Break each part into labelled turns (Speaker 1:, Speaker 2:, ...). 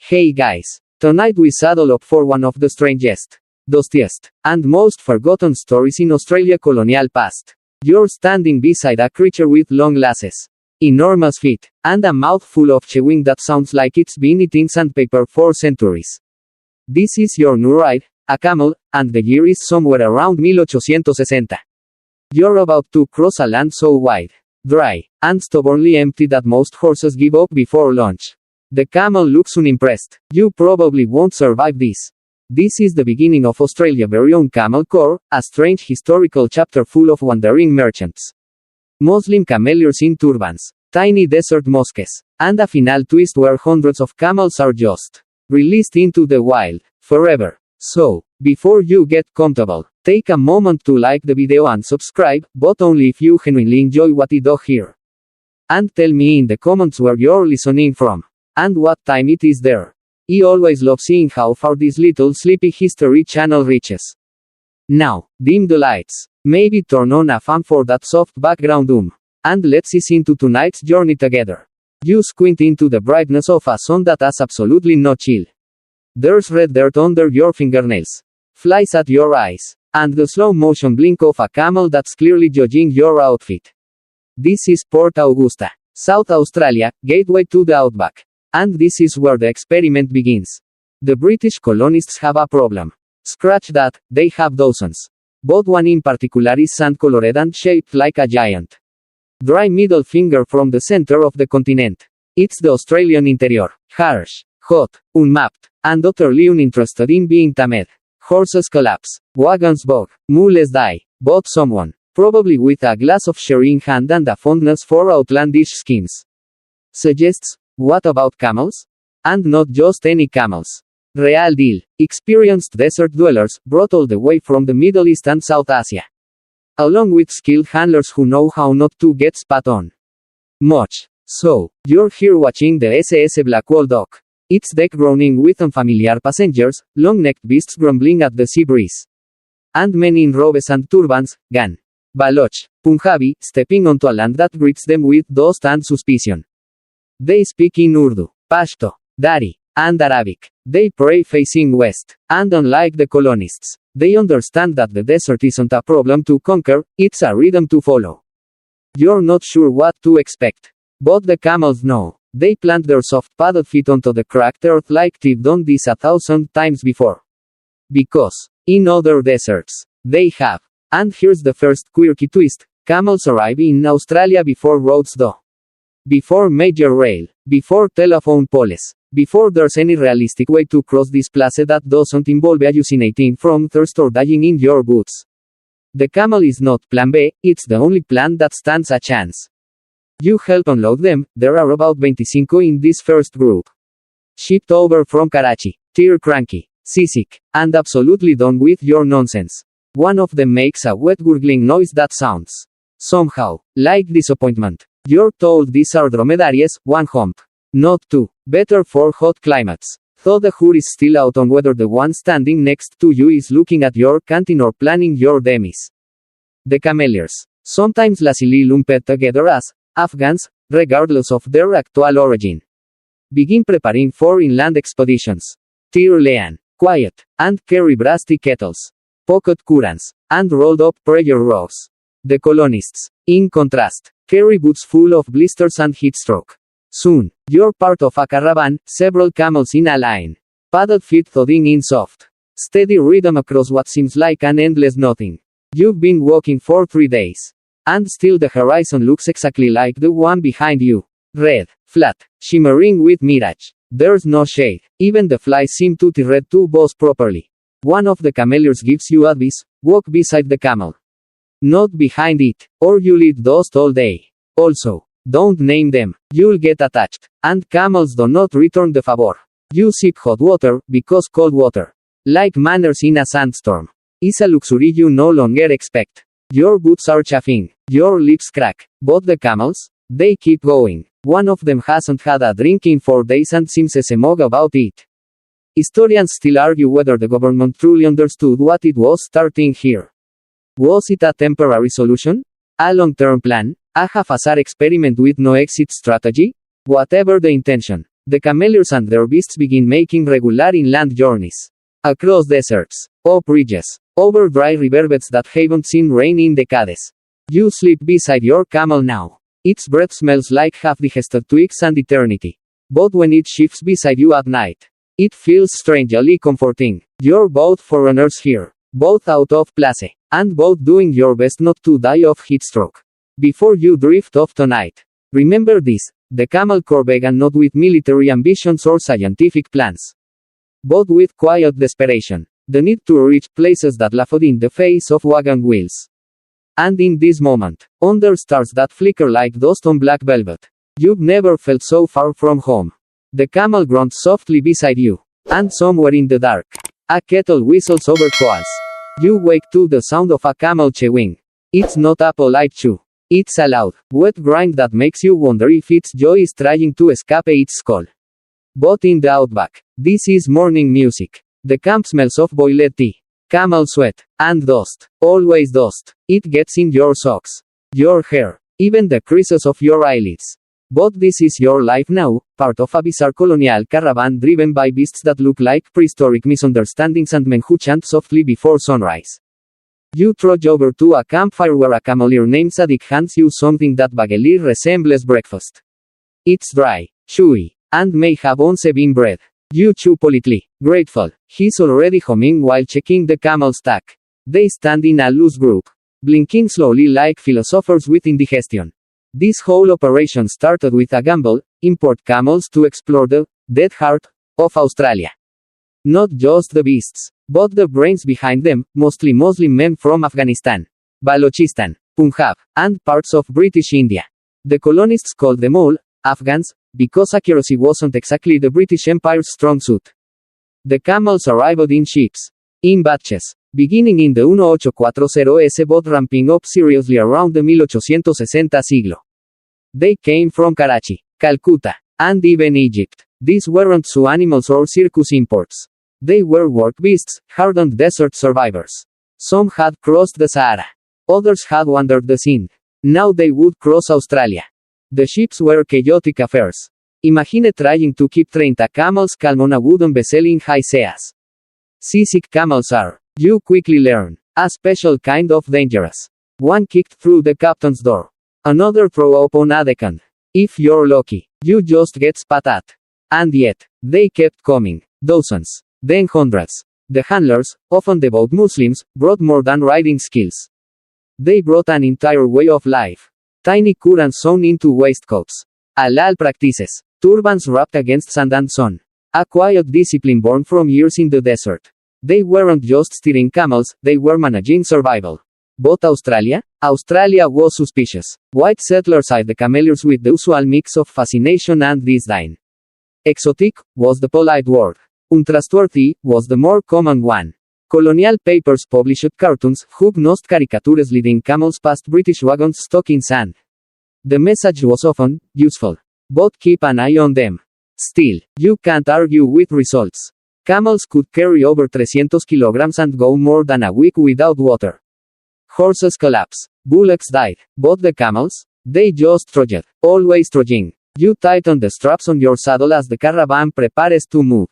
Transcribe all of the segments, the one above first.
Speaker 1: Hey guys! Tonight we saddle up for one of the strangest, dustiest, and most forgotten stories in Australia colonial past. You're standing beside a creature with long lashes, enormous feet, and a mouth full of chewing that sounds like it's been eating sandpaper for centuries. This is your new ride, a camel, and the year is somewhere around 1860. You're about to cross a land so wide, dry, and stubbornly empty that most horses give up before lunch. The camel looks unimpressed. You probably won't survive this. This is the beginning of Australia's very own Camel Corps, a strange historical chapter full of wandering merchants, Muslim cameleers in turbans, tiny desert mosques, and a final twist where hundreds of camels are just released into the wild, forever. So, before you get comfortable, take a moment to like the video and subscribe, but only if you genuinely enjoy what you do here. And tell me in the comments where you're listening from, and what time it is there. I always love seeing how far this little sleepy history channel reaches. Now, dim the lights, maybe turn on a fan for that soft background and let's ease into tonight's journey together. You squint into the brightness of a sun that has absolutely no chill. There's red dirt under your fingernails, flies at your eyes, and the slow motion blink of a camel that's clearly judging your outfit. This is Port Augusta, South Australia, gateway to the Outback. And this is where the experiment begins. The British colonists have a problem. Scratch that, they have dozens. But one in particular is sand-colored and shaped like a giant dry middle finger from the center of the continent. It's the Australian interior, harsh, hot, unmapped, and utterly uninterested in being tamed. Horses collapse, wagons bog, mules die, but someone, probably with a glass of sherry in hand and a fondness for outlandish schemes, suggests, what about camels? And not just any camels. Real deal, experienced desert dwellers, brought all the way from the Middle East and South Asia. Along with skilled handlers who know how not to get spat on. Much. So, you're here watching the SS Blackwall dock. Its deck groaning with unfamiliar passengers, long-necked beasts grumbling at the sea breeze. And men in robes and turbans, Gan, Baloch, Punjabi, stepping onto a land that greets them with dust and suspicion. They speak in Urdu, Pashto, Dari, and Arabic. They pray facing west, and unlike the colonists, they understand that the desert isn't a problem to conquer, it's a rhythm to follow. You're not sure what to expect. But the camels know. They plant their soft padded feet onto the cracked earth like they've done this 1,000 times before. Because, in other deserts, they have. And here's the first quirky twist, camels arrive in Australia before roads do. Before major rail, before telephone poles, before there's any realistic way to cross this place that doesn't involve hallucinating from thirst or dying in your boots. The camel is not plan B, it's the only plan that stands a chance. You help unload them, there are about 25 in this first group. Shipped over from Karachi, they're cranky, seasick, and absolutely done with your nonsense. One of them makes a wet gurgling noise that sounds, somehow, like disappointment. You're told these are dromedaries, one-humped. Not two. Better for hot climates. Though the jury is still out on whether the one standing next to you is looking at your canteen or planning your demise. The cameleers. Sometimes lazily lumped together as Afghans, regardless of their actual origin. Begin preparing for inland expeditions. They're lean, quiet, and carry brassy kettles, pocket Qurans, and rolled up prayer rugs. The colonists, in contrast, carry boots full of blisters and heatstroke. Soon, you're part of a caravan, several camels in a line. Padded feet thudding in soft, steady rhythm across what seems like an endless nothing. You've been walking for 3 days. And still the horizon looks exactly like the one behind you. Red, flat, shimmering with mirage. There's no shade. Even the flies seem too tired to buzz properly. One of the cameleers gives you advice, walk beside the camel. Not behind it, or you'll eat dust all day. Also, don't name them, you'll get attached. And camels do not return the favor. You sip hot water, because cold water, like manners in a sandstorm, is a luxury you no longer expect. Your boots are chafing, your lips crack, but the camels? They keep going. One of them hasn't had a drink in 4 days and seems smug about it. Historians still argue whether the government truly understood what it was starting here. Was it a temporary solution? A long-term plan? A haphazard experiment with no exit strategy? Whatever the intention, The cameleers and their beasts begin making regular inland journeys. Across deserts, up ridges, over dry riverbeds that haven't seen rain in decades. You sleep beside your camel now. Its breath smells like half-digested twigs and eternity. But when it shifts beside you at night, it feels strangely comforting. You're both foreigners here, both out of place, and both doing your best not to die of heatstroke before you drift off tonight. Remember this, the Camel Corps began not with military ambitions or scientific plans, but with quiet desperation. The need to reach places that laughed in the face of wagon wheels. And in this moment, under stars that flicker like dust on black velvet, you've never felt so far from home. The camel grunts softly beside you, and somewhere in the dark, a kettle whistles over coals. You wake to the sound of a camel chewing. It's not a polite chew. It's a loud, wet grind that makes you wonder if its joy is trying to escape its skull. But in the Outback, this is morning music. The camp smells of boiled tea, camel sweat, and dust. Always dust. It gets in your socks, your hair, even the creases of your eyelids. But this is your life now, part of a bizarre colonial caravan driven by beasts that look like prehistoric misunderstandings and men who chant softly before sunrise. You trudge over to a campfire where a cameleer named Sadiq hands you something that vaguely resembles breakfast. It's dry, chewy, and may have once been bread. You chew politely, grateful. He's already humming while checking the camel's tack. They stand in a loose group, blinking slowly like philosophers with indigestion. This whole operation started with a gamble: import camels to explore the dead heart of Australia. Not just the beasts, but the brains behind them, mostly Muslim men from Afghanistan, Balochistan, Punjab, and parts of British India. The colonists called them all Afghans, because accuracy wasn't exactly the British Empire's strong suit. The camels arrived in ships, in batches, beginning in the 1840s but ramping up seriously around the 1860 siglo. They came from Karachi, Calcutta, and even Egypt. These weren't zoo animals or circus imports. They were work beasts, hardened desert survivors. Some had crossed the Sahara. Others had wandered the Sindh. Now they would cross Australia. The ships were chaotic affairs. Imagine trying to keep 30 camels calm on a wooden vessel in high seas. Seasick camels are, you quickly learn, a special kind of dangerous. One kicked through the captain's door. Another throw up on a deckhand. If you're lucky, you just get spat at. And yet, they kept coming. Dozens. Then hundreds. The handlers, often devout Muslims, brought more than riding skills. They brought an entire way of life. Tiny Qurans sewn into waistcoats. Halal practices. Turbans wrapped against sand and sun. A quiet discipline born from years in the desert. They weren't just steering camels, they were managing survival. But Australia? Australia was suspicious. White settlers eyed the cameleers with the usual mix of fascination and disdain. Exotic was the polite word. Untrustworthy was the more common one. Colonial papers published cartoons, hook-nosed caricatures leading camels past British wagons stuck in sand. The message was often useful. But keep an eye on them. Still, you can't argue with results. Camels could carry over 300 kilograms and go more than a week without water. Horses collapsed. Bullocks died. But the camels? They just trudged. Always trudging. You tighten the straps on your saddle as the caravan prepares to move.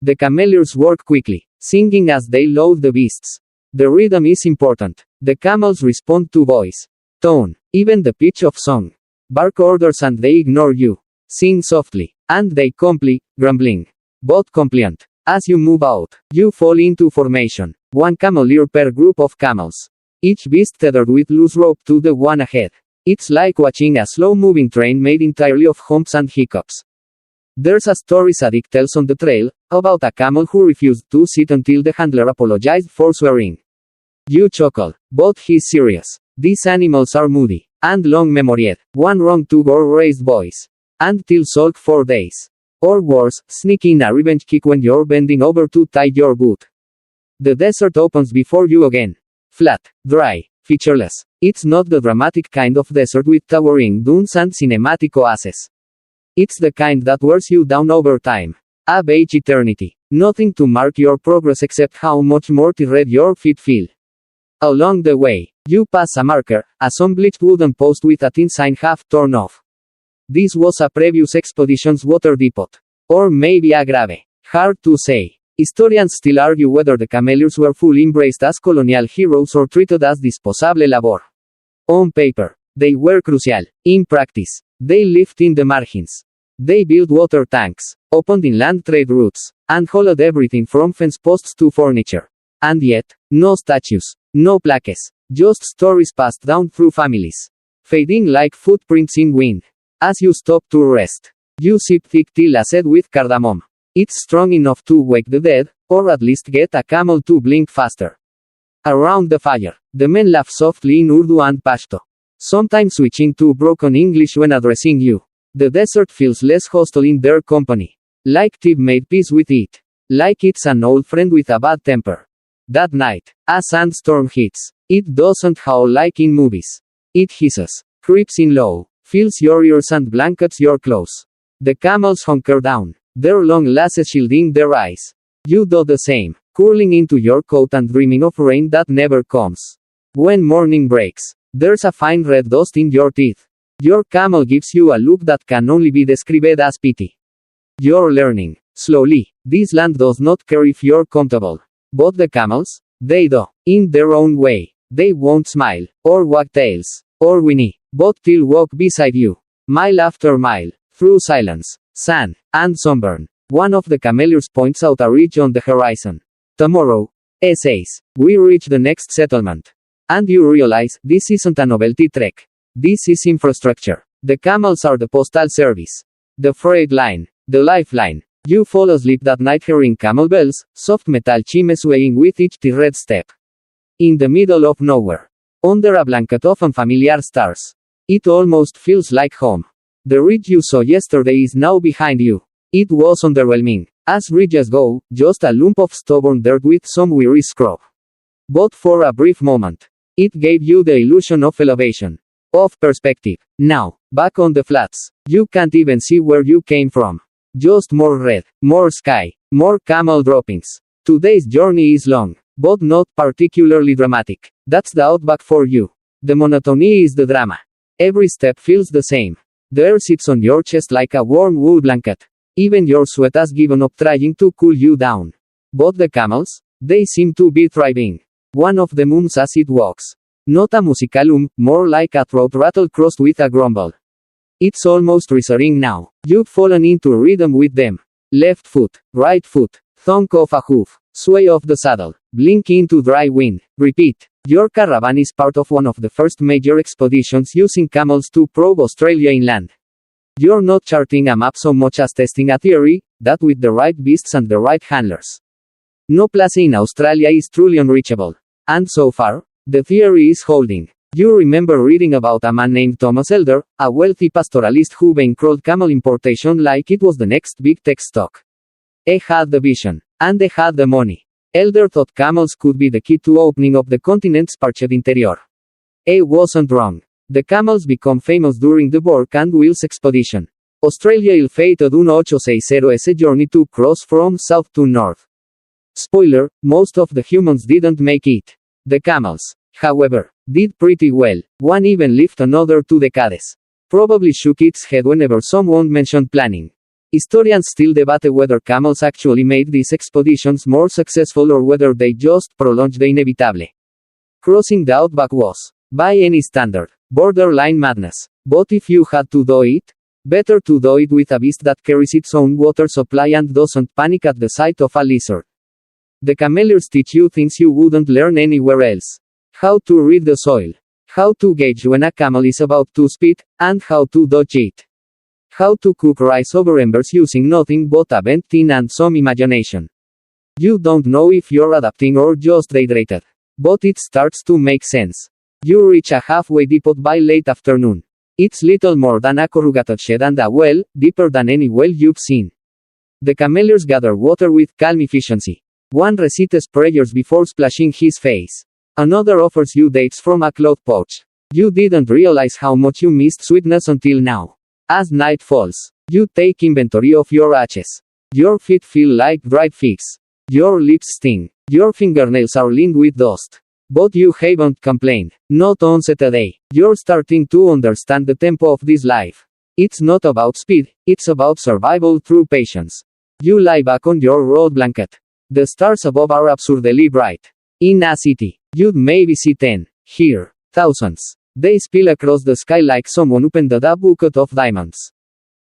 Speaker 1: The cameleers work quickly, singing as they load the beasts. The rhythm is important. The camels respond to voice, tone, even the pitch of song. Bark orders and they ignore you. Sing softly, and they comply, grumbling, but compliant. As you move out, you fall into formation. One cameleer per group of camels. Each beast tethered with loose rope to the one ahead. It's like watching a slow-moving train made entirely of humps and hiccups. There's a story Sadiq tells on the trail, about a camel who refused to sit until the handler apologized for swearing. You chuckle, but he's serious. These animals are moody, and long-memoried. One wrong tug or raised voice, and till sulk for days. Or worse, sneak in a revenge kick when you're bending over to tie your boot. The desert opens before you again. Flat, dry, featureless. It's not the dramatic kind of desert with towering dunes and cinematic oases. It's the kind that wears you down over time. A beige eternity. Nothing to mark your progress except how much more tired your feet feel. Along the way, you pass a marker, a sun-bleached wooden post with a tin sign half torn off. This was a previous expedition's water depot. Or maybe a grave. Hard to say. Historians still argue whether the cameleers were fully embraced as colonial heroes or treated as disposable labor. On paper, they were crucial. In practice, they lived in the margins. They built water tanks, opened inland trade routes, and hauled everything from fence posts to furniture. And yet, no statues, no plaques, just stories passed down through families. Fading like footprints in wind. As you stop to rest, you sip thick tea laced with cardamom. It's strong enough to wake the dead, or at least get a camel to blink faster. Around the fire, the men laugh softly in Urdu and Pashto, sometimes switching to broken English when addressing you. The desert feels less hostile in their company. Like they've made peace with it. Like it's an old friend with a bad temper. That night, a sandstorm hits. It doesn't howl like in movies. It hisses, creeps in low, fills your ears and blankets your clothes. The camels hunker down, their long lashes shielding their eyes. You do the same, curling into your coat and dreaming of rain that never comes. When morning breaks, there's a fine red dust in your teeth. Your camel gives you a look that can only be described as pity. You're learning, slowly, this land does not care if you're comfortable. But the camels? They do, in their own way. They won't smile, or wag tails, or whinny, but they'll walk beside you, mile after mile, through silence, sand, and sunburn. One of the cameleers points out a ridge on the horizon. Tomorrow, says, we reach the next settlement. And you realize, this isn't a novelty trek. This is infrastructure. The camels are the postal service. The freight line. The lifeline. You fall asleep that night hearing camel bells, soft metal chimes swaying with each red step. In the middle of nowhere. Under a blanket of unfamiliar stars. It almost feels like home. The ridge you saw yesterday is now behind you. It was underwhelming. As ridges go, just a lump of stubborn dirt with some weary scrub. But for a brief moment, it gave you the illusion of elevation. Of perspective. Now, back on the flats, you can't even see where you came from. Just more red, more sky, more camel droppings. Today's journey is long, but not particularly dramatic. That's the Outback for you. The monotony is the drama. Every step feels the same. The air sits on your chest like a warm wool blanket. Even your sweat has given up trying to cool you down. But the camels? They seem to be thriving. One of them ums as it walks. Not a musical more like a throat rattle crossed with a grumble. It's almost reassuring now. You've fallen into rhythm with them. Left foot, right foot, thunk of a hoof, sway of the saddle, blink into dry wind. Repeat. Your caravan is part of one of the first major expeditions using camels to probe Australia inland. You're not charting a map so much as testing a theory, that with the right beasts and the right handlers, no place in Australia is truly unreachable. And so far, the theory is holding. You remember reading about a man named Thomas Elder, a wealthy pastoralist who bankrolled camel importation like it was the next big tech stock. He had the vision, and he had the money. Elder thought camels could be the key to opening up the continent's parched interior. He wasn't wrong. The camels become famous during the Bork and Wills expedition. Australia ill-fated 1860 journey to cross from south to north. Spoiler, most of the humans didn't make it. The camels, however, did pretty well. One even lived another 2 decades. Probably shook its head whenever someone mentioned planning. Historians still debate whether camels actually made these expeditions more successful or whether they just prolonged the inevitable. Crossing the Outback was, by any standard, borderline madness. But if you had to do it, better to do it with a beast that carries its own water supply and doesn't panic at the sight of a lizard. The cameleers teach you things you wouldn't learn anywhere else. How to read the soil. How to gauge when a camel is about to spit, and how to dodge it. How to cook rice over embers using nothing but a bent tin and some imagination. You don't know if you're adapting or just dehydrated. But it starts to make sense. You reach a halfway depot by late afternoon. It's little more than a corrugated shed and a well, deeper than any well you've seen. The cameleers gather water with calm efficiency. One recites prayers before splashing his face. Another offers you dates from a cloth pouch. You didn't realize how much you missed sweetness until now. As night falls, you take inventory of your ashes. Your feet feel like dried figs. Your lips sting. Your fingernails are lined with dust. But you haven't complained. Not on Saturday. You're starting to understand the tempo of this life. It's not about speed, it's about survival through patience. You lie back on your road blanket. The stars above are absurdly bright. In a city, you'd maybe see 10. Here, thousands. They spill across the sky like someone opened a bucket of diamonds.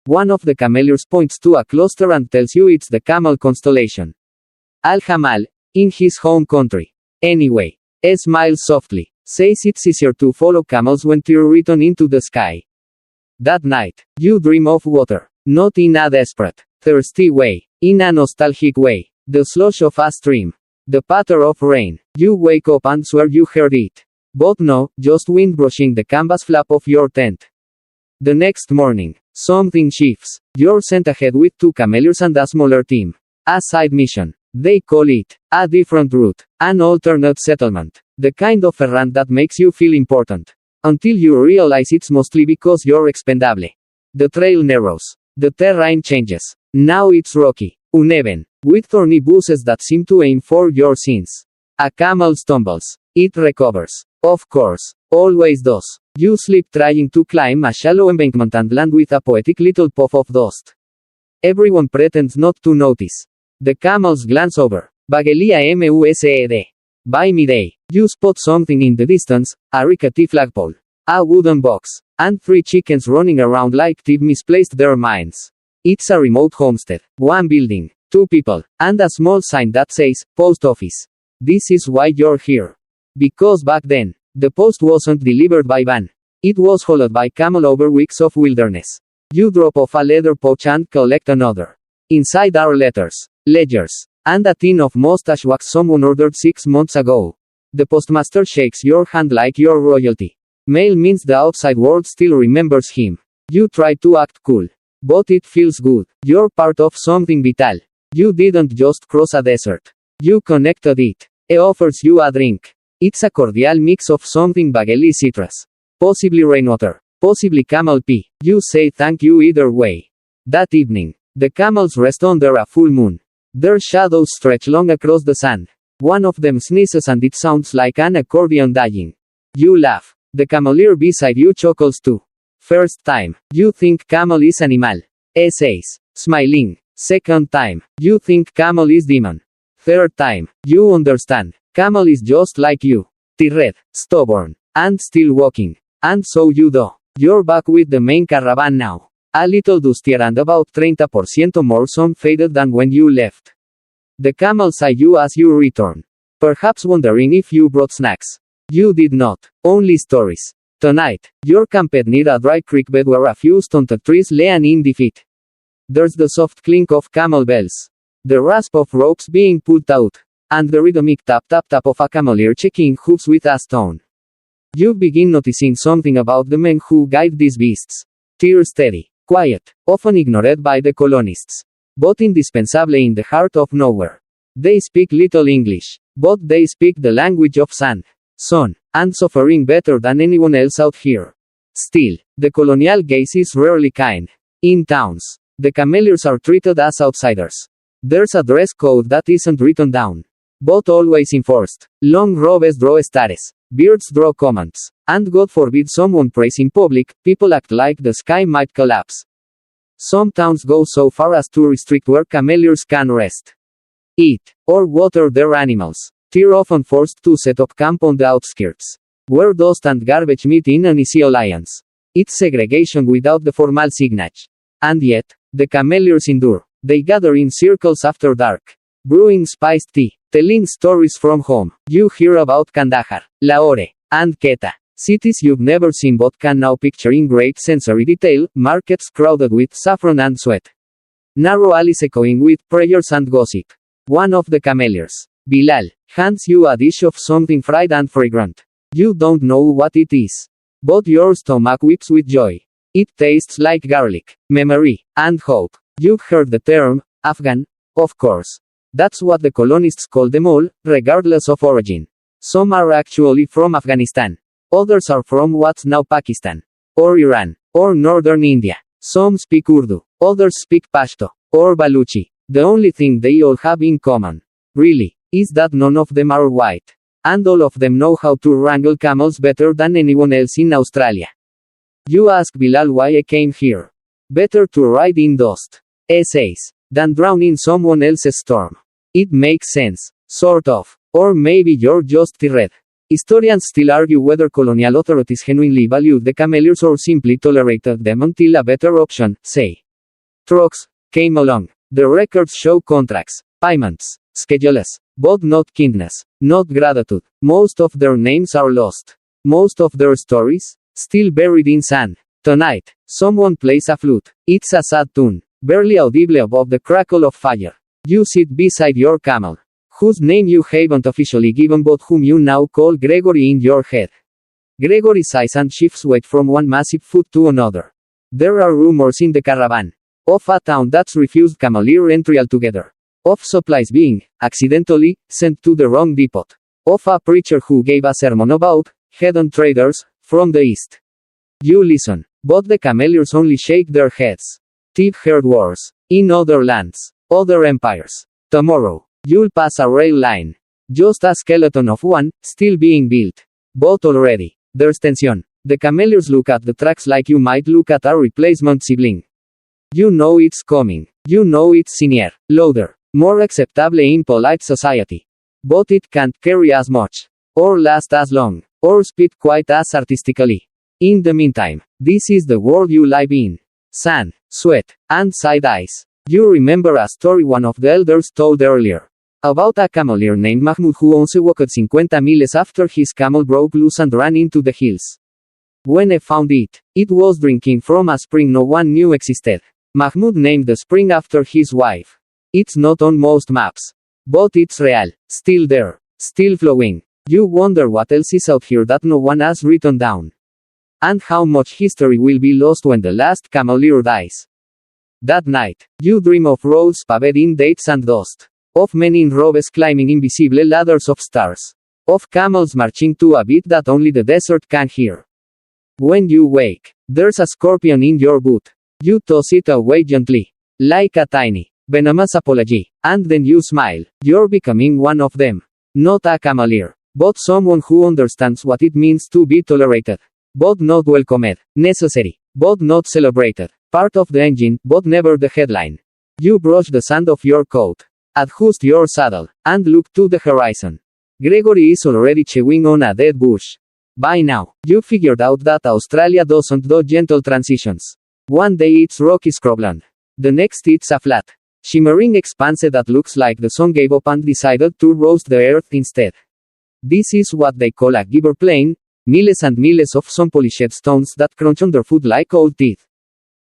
Speaker 1: One of the cameleers points to a cluster and tells you it's the Camel constellation. Al-Hamal, in his home country. Anyway, smiles softly, says it's easier to follow camels when they're written into the sky. That night, you dream of water, not in a desperate, thirsty way, in a nostalgic way. The slosh of a stream. The patter of rain. You wake up and swear you heard it. But no, just wind brushing the canvas flap of your tent. The next morning, something shifts. You're sent ahead with 2 cameleers and a smaller team. A side mission. They call it a different route, an alternate settlement. The kind of errand that makes you feel important. Until you realize it's mostly because you're expendable. The trail narrows. The terrain changes. Now it's rocky, uneven, with thorny bushes that seem to aim for your sins. A camel stumbles. It recovers. Of course. Always does. You slip trying to climb a shallow embankment and land with a poetic little puff of dust. Everyone pretends not to notice. The camels glance over. Bagelia mused. By midday, you spot something in the distance, a rickety flagpole, a wooden box, and 3 chickens running around like they've misplaced their minds. It's a remote homestead, 1 building, 2 people, and a small sign that says, Post Office. This is why you're here. Because back then, the post wasn't delivered by van. It was hauled by camel over weeks of wilderness. You drop off a leather pouch and collect another. Inside are letters, ledgers, and a tin of mustache wax someone ordered 6 months ago. The postmaster shakes your hand like you're royalty. Mail means the outside world still remembers him. You try to act cool. But it feels good. You're part of something vital. You didn't just cross a desert. You connected it. He offers you a drink. It's a cordial mix of something vaguely citrus. Possibly rainwater. Possibly camel pee. You say thank you either way. That evening, the camels rest under a full moon. Their shadows stretch long across the sand. One of them sneezes and it sounds like an accordion dying. You laugh. The cameleer beside you chuckles too. First time, you think camel is animal. He says, smiling. Second time, you think camel is demon. Third time, you understand. Camel is just like you. Tired, stubborn, and still walking. And so you do. You're back with the main caravan now. A little dustier and about 30% more sun-faded than when you left. The camels eye you as you return. Perhaps wondering if you brought snacks. You did not. Only stories. Tonight, you're camped near a dry creek bed where a few stunted trees lay an indie feet. There's the soft clink of camel bells. The rasp of ropes being pulled out. And the rhythmic tap-tap-tap of a cameleer checking hooves with a stone. You begin noticing something about the men who guide these beasts. They're steady, quiet, often ignored by the colonists. But indispensable in the heart of nowhere. They speak little English. But they speak the language of sand, sun, and suffering better than anyone else out here. Still, the colonial gaze is rarely kind. In towns, the cameleers are treated as outsiders. There's a dress code that isn't written down, but always enforced. Long robes draw stares, beards draw comments, and God forbid someone prays in public, people act like the sky might collapse. Some towns go so far as to restrict where cameleers can rest, eat, or water their animals. They're often forced to set up camp on the outskirts, where dust and garbage meet in an easy alliance. It's segregation without the formal signage. And yet, the cameleers endure. They gather in circles after dark, brewing spiced tea, telling stories from home. You hear about Kandahar, Lahore, and Quetta, cities you've never seen but can now picture in great sensory detail, markets crowded with saffron and sweat. Narrow alleys echoing with prayers and gossip. One of the cameleers, Bilal, hands you a dish of something fried and fragrant. You don't know what it is. But your stomach weeps with joy. It tastes like garlic, memory, and hope. You've heard the term, Afghan, of course. That's what the colonists call them all, regardless of origin. Some are actually from Afghanistan. Others are from what's now Pakistan, or Iran, or northern India. Some speak Urdu, others speak Pashto, or Baluchi. The only thing they all have in common, really, is that none of them are white. And all of them know how to wrangle camels better than anyone else in Australia. You ask Bilal why I came here. Better to ride in dust. Essays. Than drown in someone else's storm. It makes sense. Sort of. Or maybe you're just tired. Historians still argue whether colonial authorities genuinely valued the cameleers or simply tolerated them until a better option, say, trucks, came along. The records show contracts, payments, schedules, but not kindness, not gratitude. Most of their names are lost. Most of their stories, still buried in sand. Tonight, someone plays a flute. It's a sad tune, barely audible above the crackle of fire. You sit beside your camel, whose name you haven't officially given but whom you now call Gregory in your head. Gregory sighs and shifts weight from one massive foot to another. There are rumors in the caravan of a town that's refused cameleer entry altogether. Of supplies being, accidentally, sent to the wrong depot. Of a preacher who gave a sermon about heathen traders from the east. You listen, but the cameleers only shake their heads. They've heard wars in other lands, other empires. Tomorrow, you'll pass a rail line. Just a skeleton of one, still being built. But already, there's tension. The cameleers look at the tracks like you might look at a replacement sibling. You know it's coming. You know it's senior, louder, more acceptable in polite society. But it can't carry as much, or last as long, or speed quite as artistically. In the meantime, this is the world you live in. Sand, sweat, and side eyes. You remember a story one of the elders told earlier. About a cameleer named Mahmoud who once walked 50 miles after his camel broke loose and ran into the hills. When he found it, it was drinking from a spring no one knew existed. Mahmoud named the spring after his wife. It's not on most maps. But it's real, still there, still flowing. You wonder what else is out here that no one has written down. And how much history will be lost when the last cameleer dies. That night, you dream of roads paved in dates and dust. Of men in robes climbing invisible ladders of stars. Of camels marching to a beat that only the desert can hear. When you wake, there's a scorpion in your boot. You toss it away gently, like a tiny, venomous apology, and then you smile. You're becoming one of them. Not a cameleer, but someone who understands what it means to be tolerated, but not welcomed, necessary, but not celebrated, part of the engine, but never the headline. You brush the sand off your coat, adjust your saddle, and look to the horizon. Gregory is already chewing on a dead bush. By now, you figured out that Australia doesn't do gentle transitions. One day it's rocky scrubland. The next it's a flat, shimmering expanse that looks like the sun gave up and decided to roast the earth instead. This is what they call a giver plain, miles and miles of sun polished stones that crunch underfoot like old teeth.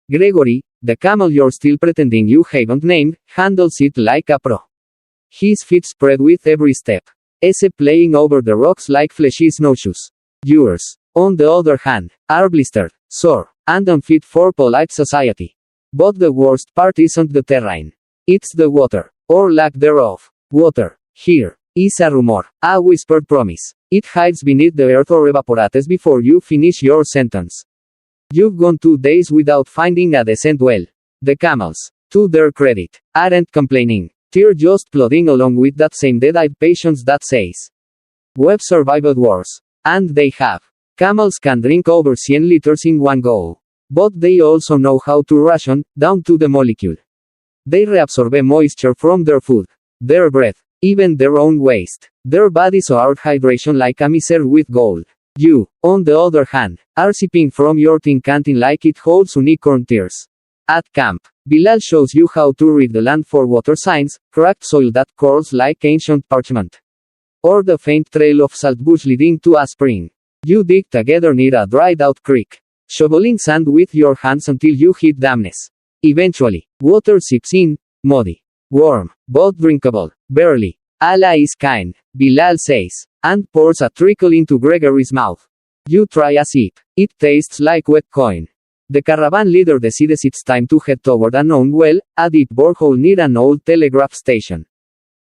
Speaker 1: Gregory, the camel you're still pretending you haven't named, handles it like a pro. His feet spread with every step, except playing over the rocks like fleshy snowshoes. Yours, on the other hand, are blistered, sore, and unfit for polite society. But the worst part isn't the terrain. It's the water, or lack thereof. Water, here, is a rumor, a whispered promise. It hides beneath the earth or evaporates before you finish your sentence. You've gone 2 days without finding a decent well. The camels, to their credit, aren't complaining. They're just plodding along with that same dead-eyed patience that says, we've survived wars. And they have. Camels can drink over 100 liters in one go. But they also know how to ration, down to the molecule. They reabsorb moisture from their food, their breath, even their own waste. Their bodies are hydration like a miser with gold. You, on the other hand, are sipping from your tin canteen like it holds unicorn tears. At camp, Bilal shows you how to read the land for water signs, cracked soil that curls like ancient parchment. Or the faint trail of salt bush leading to a spring. You dig together near a dried-out creek, shoveling sand with your hands until you hit dampness. Eventually, water seeps in, muddy, warm, but drinkable, barely. Allah is kind, Bilal says, and pours a trickle into Gregory's mouth. You try a sip. It tastes like wet coin. The caravan leader decides it's time to head toward a known well, a deep borehole near an old telegraph station.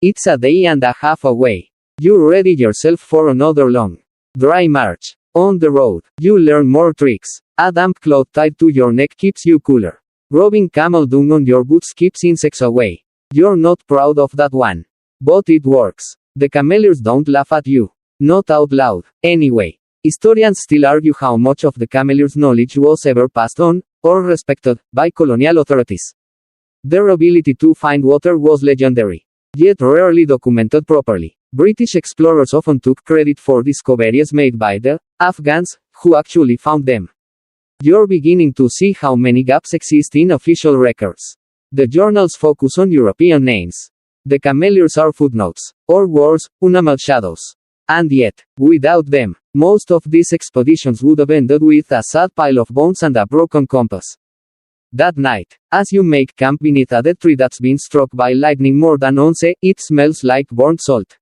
Speaker 1: It's a day and a half away. You ready yourself for another long, dry march. On the road, you learn more tricks. A damp cloth tied to your neck keeps you cooler. Rubbing camel dung on your boots keeps insects away. You're not proud of that one. But it works. The cameleers don't laugh at you. Not out loud, anyway. Historians still argue how much of the cameleers' knowledge was ever passed on, or respected, by colonial authorities. Their ability to find water was legendary, yet rarely documented properly. British explorers often took credit for discoveries made by the Afghans, who actually found them. You're beginning to see how many gaps exist in official records. The journals focus on European names. The cameleers are footnotes, or worse, unnamed shadows. And yet, without them, most of these expeditions would have ended with a sad pile of bones and a broken compass. That night, as you make camp beneath a dead tree that's been struck by lightning more than once, it smells like burnt salt.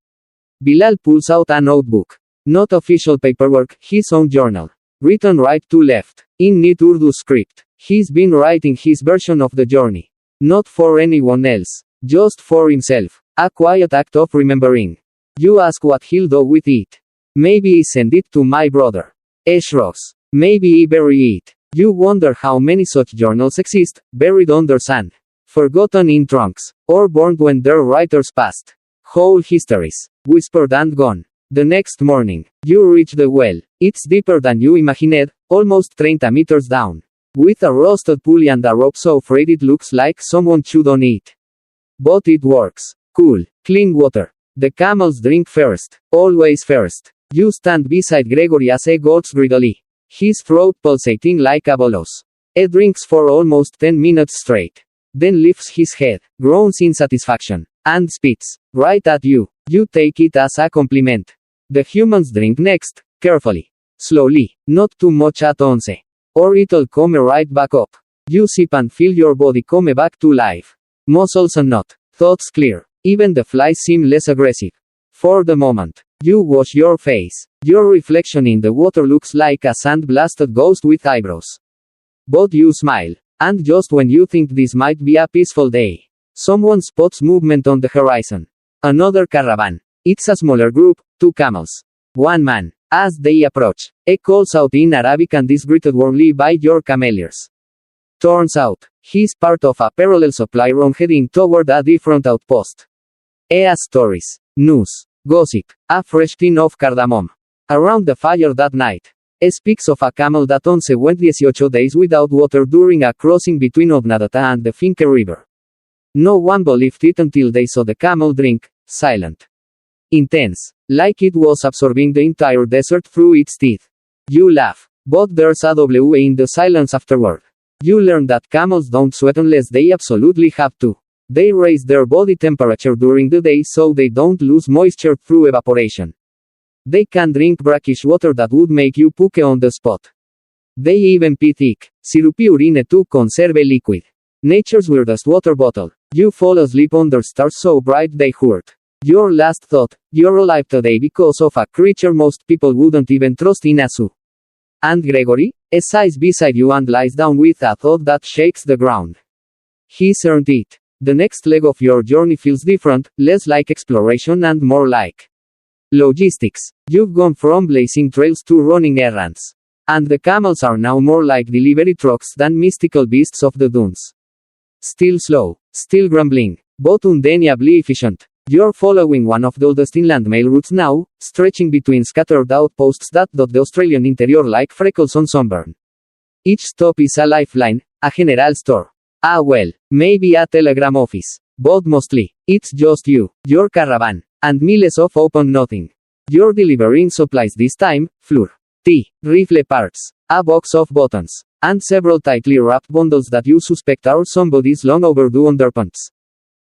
Speaker 1: Bilal pulls out a notebook. Not official paperwork, his own journal. Written right to left, in neat Urdu script. He's been writing his version of the journey. Not for anyone else, just for himself. A quiet act of remembering. You ask what he'll do with it. Maybe he send it to my brother. Eshros. Maybe he bury it. You wonder how many such journals exist, buried under sand. Forgotten in trunks, or burned when their writers passed. Whole histories, whispered and gone. The next morning, you reach the well. It's deeper than you imagined, almost 30 meters down. With a rusted pulley and a rope so frayed it looks like someone chewed on it. But it works. Cool, clean water. The camels drink first, always first. You stand beside Gregory as he gulps greedily. His throat pulsating like a bolus. He drinks for almost 10 minutes straight. Then lifts his head, groans in satisfaction, and spits right at you. You take it as a compliment. The humans drink next, carefully. Slowly, not too much at once. Or it'll come right back up. You sip and feel your body come back to life. Muscles and not. Thoughts clear. Even the flies seem less aggressive. For the moment, you wash your face. Your reflection in the water looks like a sand-blasted ghost with eyebrows. But you smile. And just when you think this might be a peaceful day, someone spots movement on the horizon. Another caravan. It's a smaller group, 2 camels. 1 man. As they approach, he calls out in Arabic and is greeted warmly by your cameleers. Turns out, he's part of a parallel supply run heading toward a different outpost. He has stories, news, gossip, a fresh tin of cardamom. Around the fire that night, he speaks of a camel that once went 18 days without water during a crossing between Obnadata and the Finke River. No one believed it until they saw the camel drink, silent. Intense, like it was absorbing the entire desert through its teeth. You laugh, but there's a W in the silence afterward. You learn that camels don't sweat unless they absolutely have to. They raise their body temperature during the day so they don't lose moisture through evaporation. They can drink brackish water that would make you puke on the spot. They even pee thick, syrupy urine to conserve liquid. Nature's weirdest water bottle. You fall asleep under stars so bright they hurt. Your last thought, you're alive today because of a creature most people wouldn't even trust in a zoo. And Gregory, sighs beside you and lies down with a thought that shakes the ground. He's earned it. The next leg of your journey feels different, less like exploration and more like logistics. You've gone from blazing trails to running errands. And the camels are now more like delivery trucks than mystical beasts of the dunes. Still slow, still grumbling, but undeniably efficient. You're following one of the oldest inland mail routes now, stretching between scattered outposts that dot the Australian interior like freckles on sunburn. Each stop is a lifeline, a general store. Well, maybe a telegram office. But mostly, it's just you, your caravan, and miles of open nothing. You're delivering supplies this time, flour, tea, rifle parts, a box of buttons, and several tightly wrapped bundles that you suspect are somebody's long overdue underpants.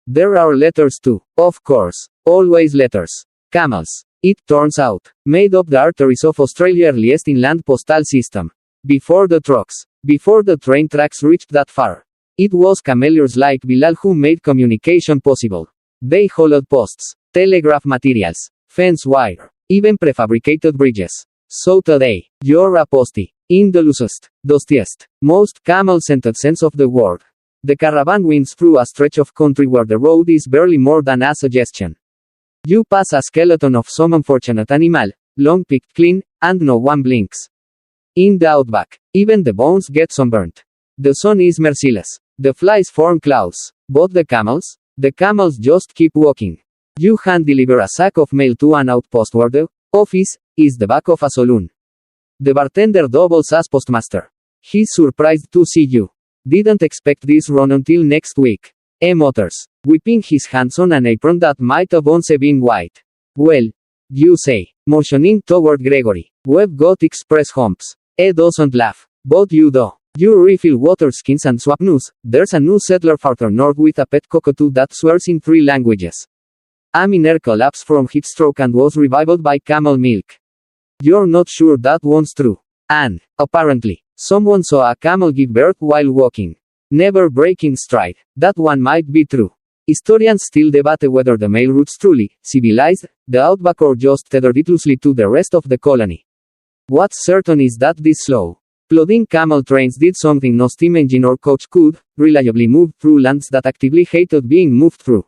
Speaker 1: There are letters too, of course, always letters. Camels, it turns out, made up the arteries of Australia's earliest inland postal system. Before the trucks, before the train tracks reached that far. It was cameleers like Bilal who made communication possible. They hauled posts, telegraph materials, fence wire, even prefabricated bridges. So today, you're a postie, in the loosest, dustiest, most camel-centered sense of the word. The caravan winds through a stretch of country where the road is barely more than a suggestion. You pass a skeleton of some unfortunate animal, long picked clean, and no one blinks. In the Outback, even the bones get sunburnt. The sun is merciless. The flies form clouds. But the camels just keep walking. You hand deliver a sack of mail to an outpost where the office is the back of a saloon. The bartender doubles as postmaster. He's surprised to see you. Didn't expect this run until next week. Mutters, whipping his hands on an apron that might have once been white. Well, you say, motioning toward Gregory. We've got express humps. Doesn't laugh. But you do. You refill water skins and swap news. There's a new settler farther north with a pet cockatoo that swears in 3 languages. A miner collapsed from heat stroke and was revived by camel milk. You're not sure that one's true. And, apparently, someone saw a camel give birth while walking. Never breaking stride. That one might be true. Historians still debate whether the male roots truly civilized the Outback or just tethered it loosely to the rest of the colony. What's certain is that this slow, plodding camel trains did something no steam engine or coach could, reliably move through lands that actively hated being moved through.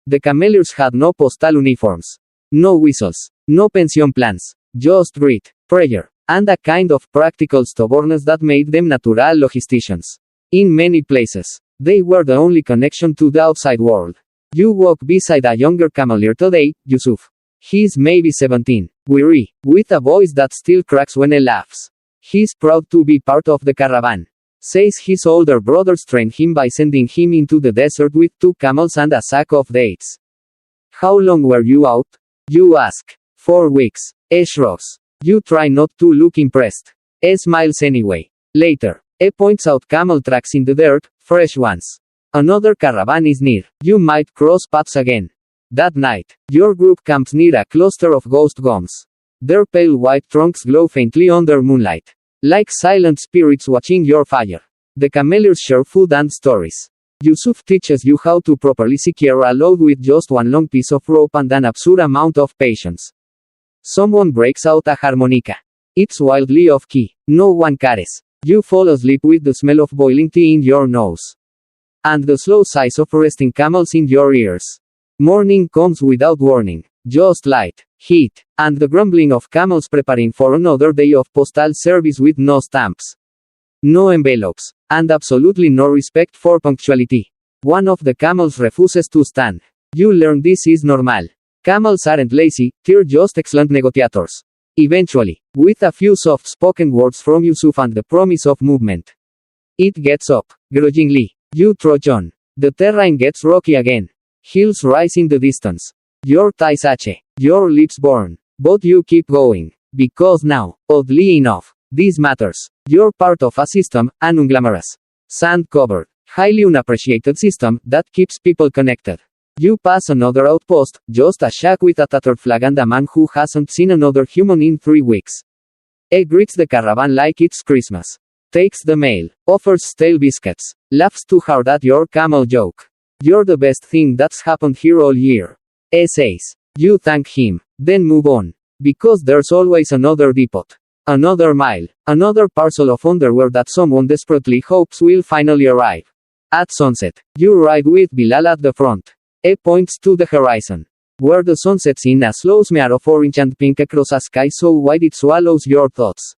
Speaker 1: The cameleers had no postal uniforms. No whistles. No pension plans. Just grit, prayer, and a kind of practical stubbornness that made them natural logisticians. In many places, they were the only connection to the outside world. You walk beside a younger cameleer today, Yusuf. He's maybe 17, weary, with a voice that still cracks when he laughs. He's proud to be part of the caravan. Says his older brothers trained him by sending him into the desert with 2 camels and a sack of dates. How long were you out? You ask. 4 weeks. Shrugs. You try not to look impressed. Smiles anyway. Later. Points out camel tracks in the dirt, fresh ones. Another caravan is near. You might cross paths again. That night, your group camps near a cluster of ghost gums. Their pale white trunks glow faintly under moonlight. Like silent spirits watching your fire. The cameleers share food and stories. Yusuf teaches you how to properly secure a load with just 1 long piece of rope and an absurd amount of patience. Someone breaks out a harmonica. It's wildly off-key. No one cares. You fall asleep with the smell of boiling tea in your nose. And the slow sighs of resting camels in your ears. Morning comes without warning. Just light, heat, and the grumbling of camels preparing for another day of postal service with no stamps. No envelopes. And absolutely no respect for punctuality. One of the camels refuses to stand. You learn this is normal. Camels aren't lazy, they're just excellent negotiators. Eventually, with a few soft-spoken words from Yusuf and the promise of movement, it gets up. Grudgingly, you trudge on. The terrain gets rocky again. Hills rise in the distance. Your thighs ache. Your lips burn. But you keep going. Because now, oddly enough, this matters. You're part of a system, an unglamorous, sand-covered, highly unappreciated system that keeps people connected. You pass another outpost, just a shack with a tattered flag and a man who hasn't seen another human in 3 weeks. Greets the caravan like it's Christmas. Takes the mail, offers stale biscuits, laughs too hard at your camel joke. You're the best thing that's happened here all year. Says. You thank him, then move on. Because there's always another depot. Another mile. Another parcel of underwear that someone desperately hopes will finally arrive. At sunset, you ride with Bilal at the front. Points to the horizon, where the sun sets in a slow smear of orange and pink across a sky so wide it swallows your thoughts.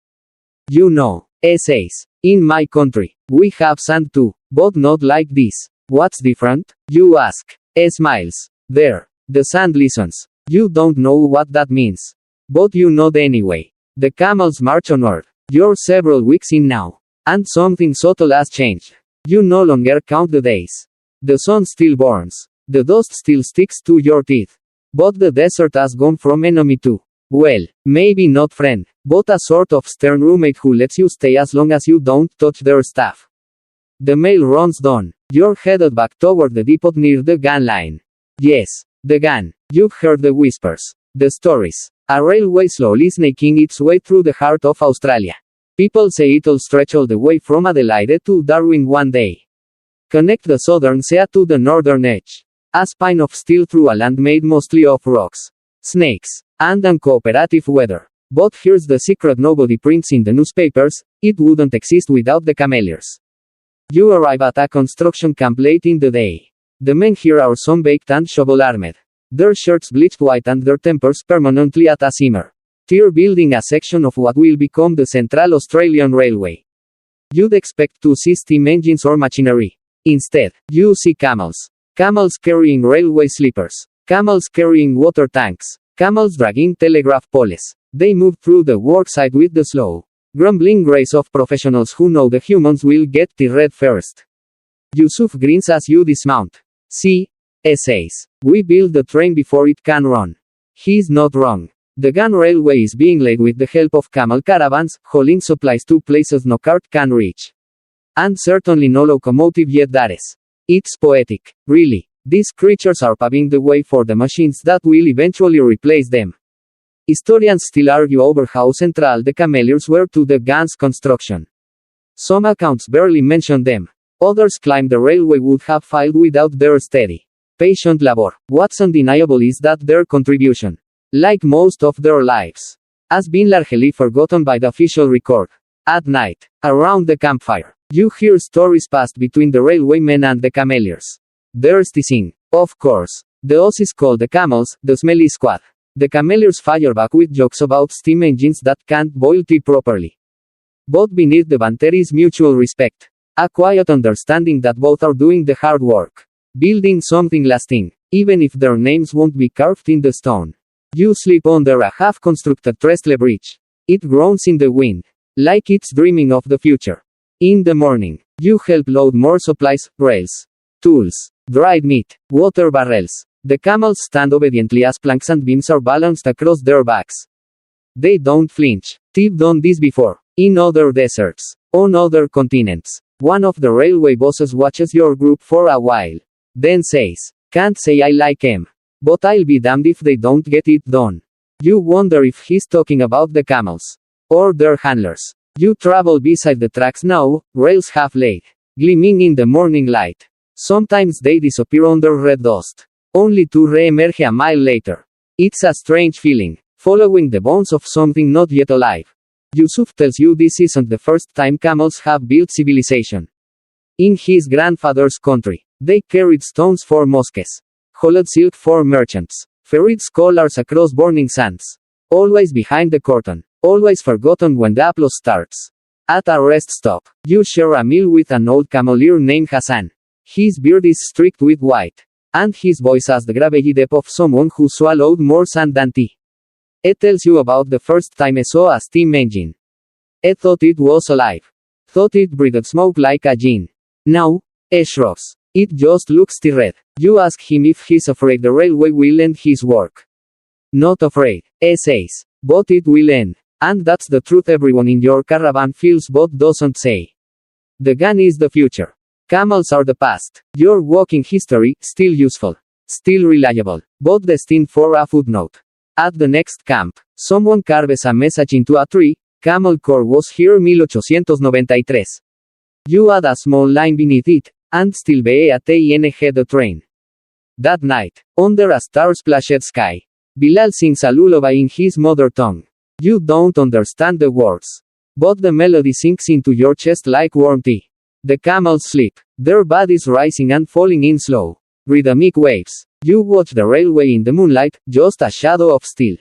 Speaker 1: You know, says, in my country, we have sand too, but not like this. What's different? You ask. Smiles. There. The sand listens. You don't know what that means. But you nod anyway. The camels march onward. You're several weeks in now. And something subtle has changed. You no longer count the days. The sun still burns. The dust still sticks to your teeth. But the desert has gone from enemy to, well, maybe not friend, but a sort of stern roommate who lets you stay as long as you don't touch their stuff. The mail runs down. You're headed back toward the depot near the gun line. Yes, the gun. You've heard the whispers. The stories. A railway slowly snaking its way through the heart of Australia. People say it'll stretch all the way from Adelaide to Darwin one day. Connect the southern sea to the northern edge. A spine of steel through a land made mostly of rocks, snakes, and uncooperative weather. But here's the secret nobody prints in the newspapers: it wouldn't exist without the cameleers. You arrive at a construction camp late in the day. The men here are sun-baked and shovel-armed. Their shirts bleached white and their tempers permanently at a simmer. They're building a section of what will become the Central Australian Railway. You'd expect to see steam engines or machinery. Instead, you see camels. Camels carrying railway sleepers. Camels carrying water tanks. Camels dragging telegraph poles. They move through the worksite with the slow, Grumbling grace of professionals who know the humans will get the red first. Yusuf grins as you dismount. See? Says. We build the train before it can run. He's not wrong. The gun railway is being laid with the help of camel caravans, hauling supplies to places no cart can reach. And certainly no locomotive yet dares. It's poetic, really. These creatures are paving the way for the machines that will eventually replace them. Historians still argue over how central the cameleers were to the gun's construction. Some accounts barely mention them. Others claim the railway would have failed without their steady, patient labor. What's undeniable is that their contribution, like most of their lives, has been largely forgotten by the official record. At night, around the campfire, you hear stories passed between the railwaymen and the cameleers. There's teasing, of course. The Aussies call the camels the smelly squad. The cameleers fire back with jokes about steam engines that can't boil tea properly. But beneath the banter is mutual respect. A quiet understanding that both are doing the hard work. Building something lasting, even if their names won't be carved in the stone. You sleep under a half-constructed trestle bridge. It groans in the wind, like it's dreaming of the future. In the morning, you help load more supplies, rails, tools, dried meat, water barrels. The camels stand obediently as planks and beams are balanced across their backs. They don't flinch. They've done this before. In other deserts. On other continents. One of the railway bosses watches your group for a while. Then says, "Can't say I like 'em. But I'll be damned if they don't get it done." You wonder if he's talking about the camels. Or their handlers. You travel beside the tracks now, rails half laid, gleaming in the morning light. Sometimes they disappear under red dust, only to re-emerge a mile later. It's a strange feeling, following the bones of something not yet alive. Yusuf tells you this isn't the first time camels have built civilization. In his grandfather's country, they carried stones for mosques, hauled silk for merchants, ferried scholars across burning sands. Always behind the curtain, always forgotten when the applause starts. At a rest stop, you share a meal with an old cameleer named Hassan. His beard is streaked with white, and his voice has the gravelly depth of someone who swallowed more sand than tea. It tells you about the first time I saw a steam engine. I thought it was alive. Thought it breathed smoke like a gin. Now, shrugs. It just looks red. You ask him if he's afraid the railway will end his work. Not afraid, says. But it will end. And that's the truth everyone in your caravan feels but doesn't say. The gun is the future. Camels are the past. Your walking history, still useful. Still reliable. But destined for a footnote. At the next camp, someone carves a message into a tree. Camel Corps was here 1893. You add a small line beneath it, and still beating the train. That night, under a star-splashed sky, Bilal sings a lullaby in his mother tongue. You don't understand the words, but the melody sinks into your chest like warm tea. The camels sleep, their bodies rising and falling in slow, rhythmic waves. You watch the railway in the moonlight, just a shadow of steel,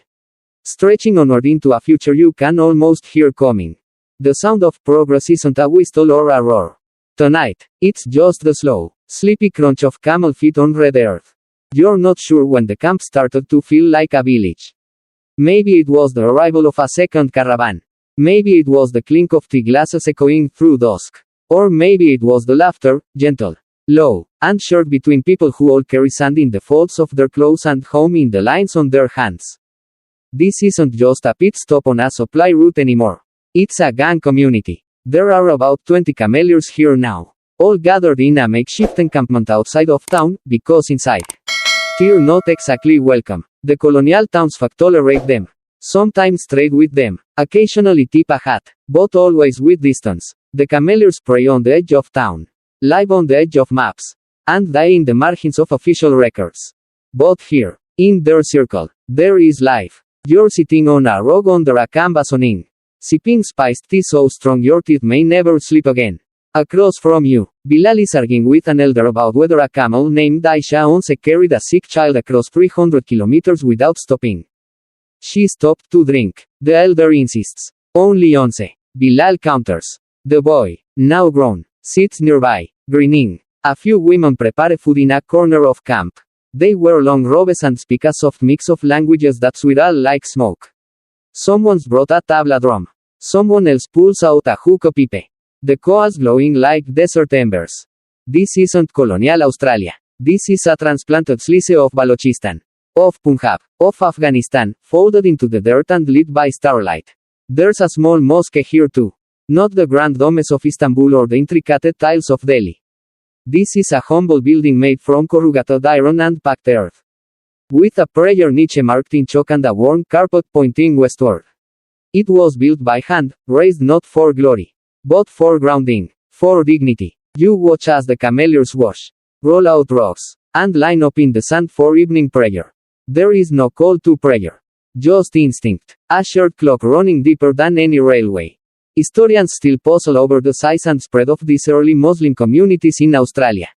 Speaker 1: stretching onward into a future you can almost hear coming. The sound of progress isn't a whistle or a roar. Tonight, it's just the slow, sleepy crunch of camel feet on red earth. You're not sure when the camp started to feel like a village. Maybe it was the arrival of a second caravan. Maybe it was the clink of tea glasses echoing through dusk. Or maybe it was the laughter, gentle, low, and shared between people who all carry sand in the folds of their clothes and home in the lines on their hands. This isn't just a pit stop on a supply route anymore. It's a gang community. There are about 20 cameleers here now, all gathered in a makeshift encampment outside of town, because inside, they're not exactly welcome. The colonial townsfolk tolerate them, sometimes trade with them, occasionally tip a hat, but always with distance. The cameleers prey on the edge of town, live on the edge of maps, and die in the margins of official records. But here, in their circle, there is life. You're sitting on a rug under a canvas awning, sipping spiced tea so strong your teeth may never sleep again. Across from you, Bilal is arguing with an elder about whether a camel named Aisha once carried a sick child across 300 kilometers without stopping. She stopped to drink. The elder insists. Only once. Bilal counters. The boy, now grown, sits nearby, grinning. A few women prepare food in a corner of camp. They wear long robes and speak a soft mix of languages that swirl like smoke. Someone's brought a tabla drum. Someone else pulls out a hookah pipe. The coals glowing like desert embers. This isn't colonial Australia. This is a transplanted slice of Balochistan. Of Punjab. Of Afghanistan, folded into the dirt and lit by starlight. There's a small mosque here too. Not the grand domes of Istanbul or the intricate tiles of Delhi. This is a humble building made from corrugated iron and packed earth. With a prayer niche marked in chalk and a worn carpet pointing westward. It was built by hand, raised not for glory, but for grounding, for dignity. You watch as the cameleers wash, roll out rocks, and line up in the sand for evening prayer. There is no call to prayer. Just instinct. A shared clock running deeper than any railway. Historians still puzzle over the size and spread of these early Muslim communities in Australia.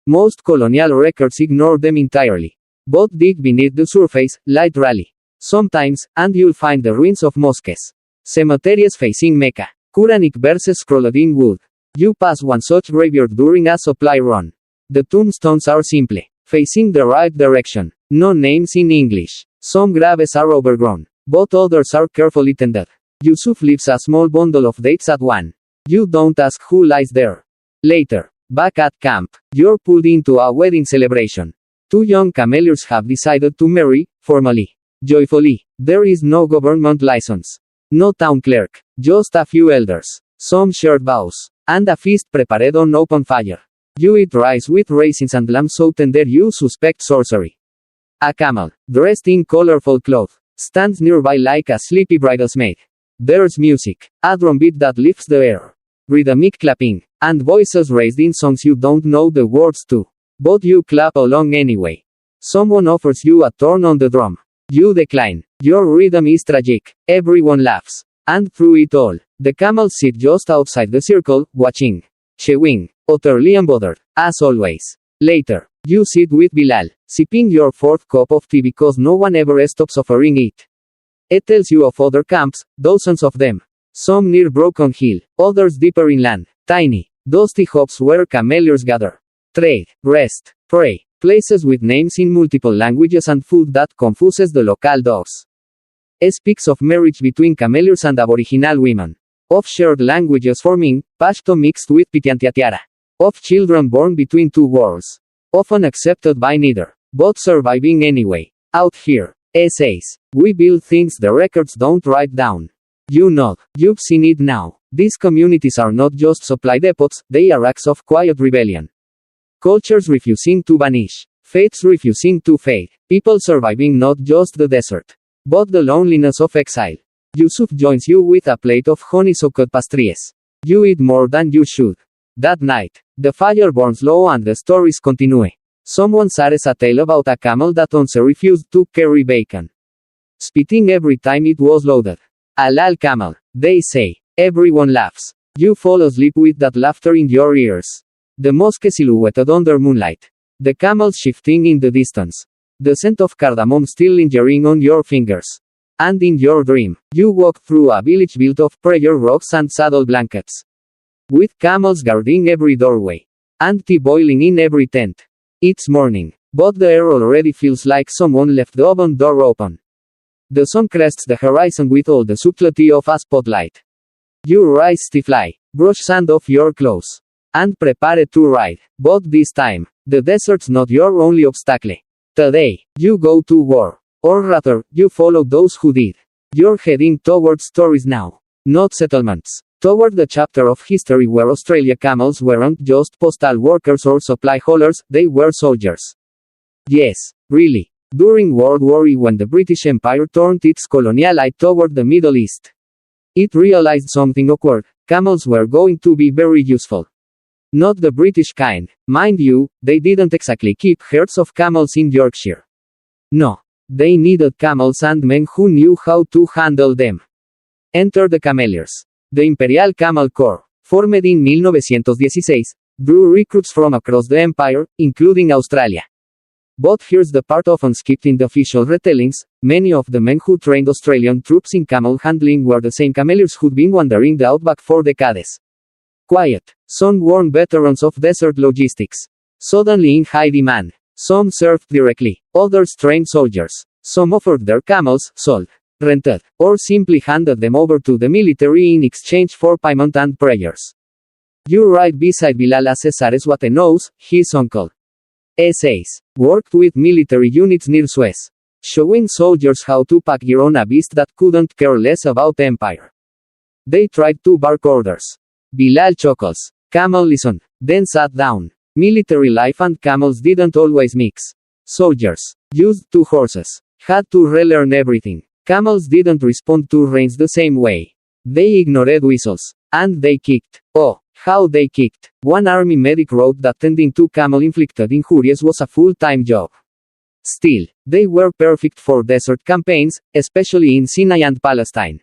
Speaker 1: Most colonial records ignore them entirely. But dig beneath the surface, literally. Sometimes, and you'll find the ruins of mosques. Cemeteries facing Mecca. Quranic verses scrolled in wood. You pass one such graveyard during a supply run. The tombstones are simple, facing the right direction. No names in English. Some graves are overgrown, but others are carefully tended. Yusuf leaves a small bundle of dates at one. You don't ask who lies there. Later, back at camp, you're pulled into a wedding celebration. Two young cameleers have decided to marry, formally. Joyfully. There is no government license. No town clerk. Just a few elders. Some shared vows. And a feast prepared on open fire. You eat rice with raisins and lamb so tender you suspect sorcery. A camel, dressed in colorful cloth, stands nearby like a sleepy bridesmaid. There's music. A drum beat that lifts the air. Rhythmic clapping. And voices raised in songs you don't know the words to. But you clap along anyway. Someone offers you a turn on the drum. You decline. Your rhythm is tragic. Everyone laughs. And through it all, the camels sit just outside the circle, watching. Chewing. Utterly unbothered. As always. Later, you sit with Bilal, sipping your fourth cup of tea because no one ever stops offering it. It tells you of other camps, dozens of them. Some near Broken Hill, others deeper inland. Tiny, dusty hubs where cameleers gather. Trade, rest, pray. Places with names in multiple languages and food that confuses the local dogs. It speaks of marriage between cameleers and aboriginal women. Of shared languages forming, Pashto mixed with Pitiantiatiara. Of children born between two worlds. Often accepted by neither, but surviving anyway. Out here, essays. We build things the records don't write down. You nod. You've seen it now. These communities are not just supply depots, they are acts of quiet rebellion. Cultures refusing to vanish. Faiths refusing to fade. People surviving not just the desert, but the loneliness of exile. Yusuf joins you with a plate of honeysuckle pastries. You eat more than you should. That night, the fire burns low and the stories continue. Someone shares a tale about a camel that once refused to carry bacon. Spitting every time it was loaded. A lal camel, they say. Everyone laughs. You fall asleep with that laughter in your ears. The mosque silhouetted under moonlight. The camels shifting in the distance. The scent of cardamom still lingering on your fingers. And in your dream, you walk through a village built of prayer rocks and saddle blankets. With camels guarding every doorway. And tea boiling in every tent. It's morning, but the air already feels like someone left the oven door open. The sun crests the horizon with all the subtlety of a spotlight. You rise stiffly, brush sand off your clothes. And prepare to ride. But this time, the desert's not your only obstacle. Today, you go to war. Or rather, you follow those who did. You're heading towards stories now. Not settlements. Toward the chapter of history where Australia camels weren't just postal workers or supply haulers, they were soldiers. Yes, really. During World War I, when the British Empire turned its colonial eye toward the Middle East, it realized something awkward. Camels were going to be very useful. Not the British kind, mind you, they didn't exactly keep herds of camels in Yorkshire. No. They needed camels and men who knew how to handle them. Enter the cameleers. The Imperial Camel Corps, formed in 1916, drew recruits from across the empire, including Australia. But here's the part often skipped in the official retellings: many of the men who trained Australian troops in camel handling were the same cameleers who'd been wandering the Outback for decades. Quiet, sun-worn veterans of desert logistics. Suddenly in high demand. Some served directly, others trained soldiers. Some offered their camels, sold rented, or simply handed them over to the military in exchange for payment and prayers. You right beside Bilal as Césares Wattenaus, his uncle. Essays. Worked with military units near Suez. Showing soldiers how to pack gear on a beast that couldn't care less about empire. They tried to bark orders. Bilal chuckles. Camel listened, then sat down. Military life and camels didn't always mix. Soldiers used 2 horses. Had to relearn everything. Camels didn't respond to reins the same way. They ignored whistles. And they kicked. Oh, how they kicked. One army medic wrote that tending to camel-inflicted injuries was a full-time job. Still, they were perfect for desert campaigns, especially in Sinai and Palestine.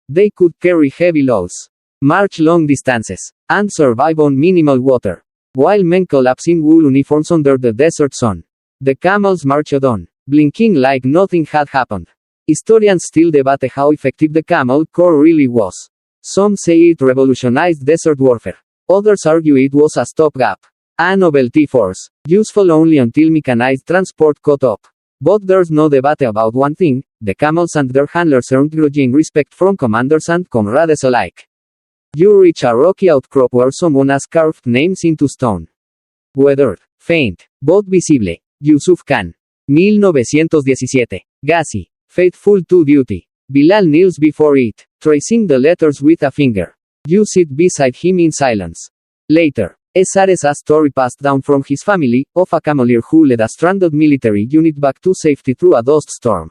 Speaker 1: They could carry heavy loads, march long distances, and survive on minimal water. While men collapse in wool uniforms under the desert sun, the camels marched on, blinking like nothing had happened. Historians still debate how effective the Camel Corps really was. Some say it revolutionized desert warfare. Others argue it was a stopgap, a novelty force, useful only until mechanized transport caught up. But there's no debate about one thing: the camels and their handlers earned grudging respect from commanders and comrades alike. You reach a rocky outcrop where someone has carved names into stone. Weathered, faint, but visible. Yusuf Khan. 1917. Ghazi. Faithful to duty. Bilal kneels before it, tracing the letters with a finger. You sit beside him in silence. Later, Césares' a story passed down from his family, of a cameleer who led a stranded military unit back to safety through a dust storm.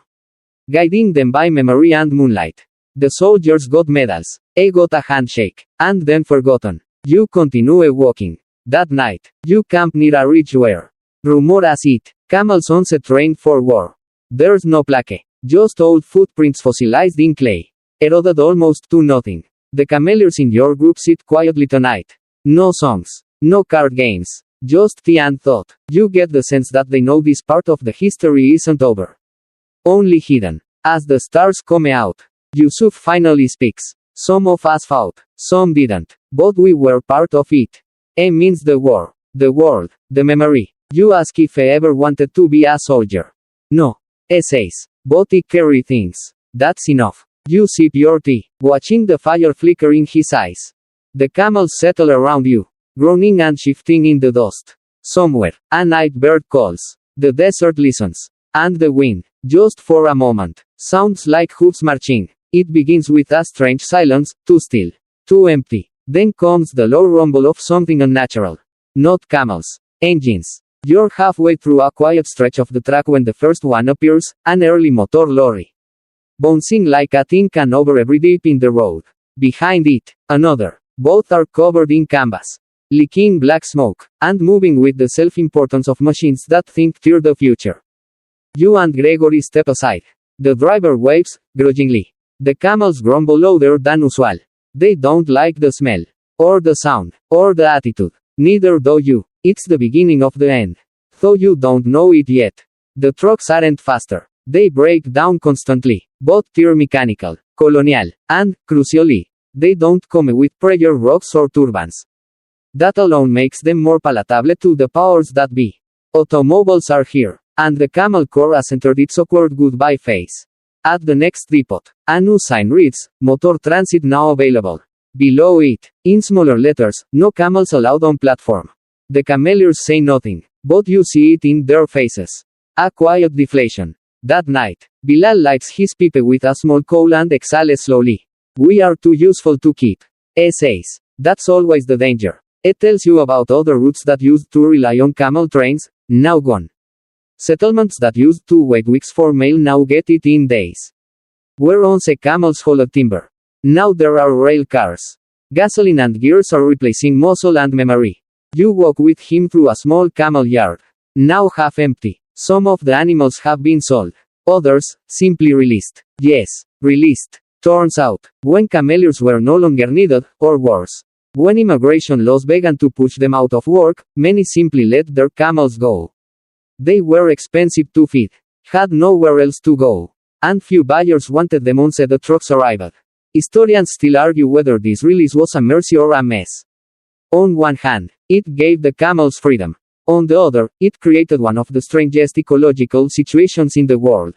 Speaker 1: Guiding them by memory and moonlight. The soldiers got medals, got a handshake, and then forgotten. You continue walking. That night, you camp near a ridge where rumor has it, camels once trained for war. There's no plaque, just old footprints fossilized in clay, eroded almost to nothing. The cameleers in your group sit quietly tonight. No songs, no card games, just tea and thought. You get the sense that they know this part of the history isn't over. Only hidden. As the stars come out, Yusuf finally speaks. Some of us fought, some didn't, but we were part of it. E means the war, the world, the memory. You ask if I ever wanted to be a soldier. No. E says, but I carry things. That's enough. You sip your tea, watching the fire flicker in his eyes. The camels settle around you, groaning and shifting in the dust. Somewhere, a night bird calls. The desert listens. And the wind, just for a moment, sounds like hooves marching. It begins with a strange silence, too still, too empty. Then comes the low rumble of something unnatural. Not camels. Engines. You're halfway through a quiet stretch of the track when the first one appears, an early motor lorry. Bouncing like a tin can over every dip in the road. Behind it, another. Both are covered in canvas, leaking black smoke, and moving with the self-importance of machines that think toward the future. You and Gregory step aside. The driver waves, grudgingly. The camels grumble louder than usual. They don't like the smell, or the sound, or the attitude. Neither do you. It's the beginning of the end. Though you don't know it yet. The trucks aren't faster. They break down constantly. Both they're mechanical, colonial, and, crucially, they don't come with prayer rocks or turbans. That alone makes them more palatable to the powers that be. Automobiles are here, and the Camel Corps has entered its awkward goodbye phase. At the next depot, a new sign reads, Motor Transit now available. Below it, in smaller letters, no camels allowed on platform. The cameleers say nothing, but you see it in their faces. A quiet deflation. That night, Bilal lights his pipe with a small coal and exhales slowly. We are too useful to keep. E says. That's always the danger. It tells you about other routes that used to rely on camel trains, now gone. Settlements that used to wait weeks for mail now get it in days. Where once camels hauled timber. Now there are rail cars. Gasoline and gears are replacing muscle and memory. You walk with him through a small camel yard. Now half empty. Some of the animals have been sold. Others, simply released. Yes, released. Turns out, when cameleers were no longer needed, or worse, when immigration laws began to push them out of work, many simply let their camels go. They were expensive to feed, had nowhere else to go, and few buyers wanted them once the trucks arrived. Historians still argue whether this release was a mercy or a mess. On one hand, it gave the camels freedom. On the other, it created one of the strangest ecological situations in the world.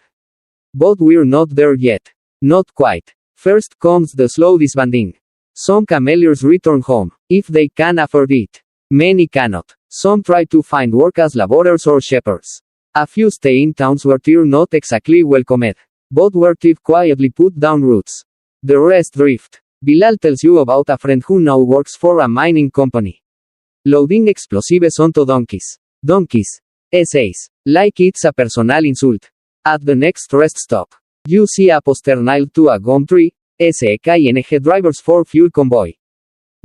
Speaker 1: But we're not there yet. Not quite. First comes the slow disbanding. Some cameleers return home, if they can afford it. Many cannot. Some try to find work as laborers or shepherds. A few stay in towns where they're not exactly welcomed, but where they've quietly put down roots. The rest drift. Bilal tells you about a friend who now works for a mining company. Loading explosives onto donkeys. Donkeys. Essays. Like it's a personal insult. At the next rest stop, you see a poster nailed to a gum tree. SKING drivers for fuel convoy.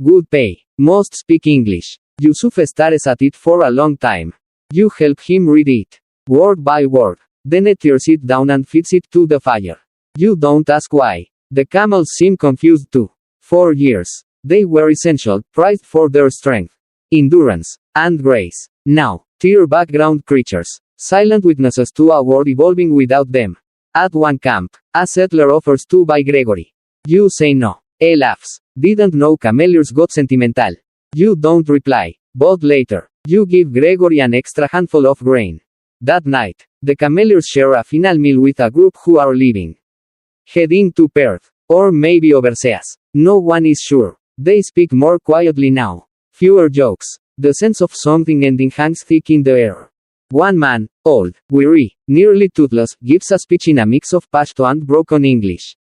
Speaker 1: Good pay. Must speak English. Yusuf stares at it for a long time. You help him read it. Word by word. Then he tears it down and feeds it to the fire. You don't ask why. The camels seem confused too. For years, they were essential, prized for their strength, endurance, and grace. Now, they're background creatures, silent witnesses to a world evolving without them. At one camp, a settler offers to buy Gregory. You say no. He laughs. Didn't know cameleers got sentimental. You don't reply. But later, you give Gregory an extra handful of grain. That night, the cameleers share a final meal with a group who are leaving. Heading to Perth. Or maybe overseas. No one is sure. They speak more quietly now. Fewer jokes. The sense of something ending hangs thick in the air. One man, old, weary, nearly toothless, gives a speech in a mix of Pashto and broken English.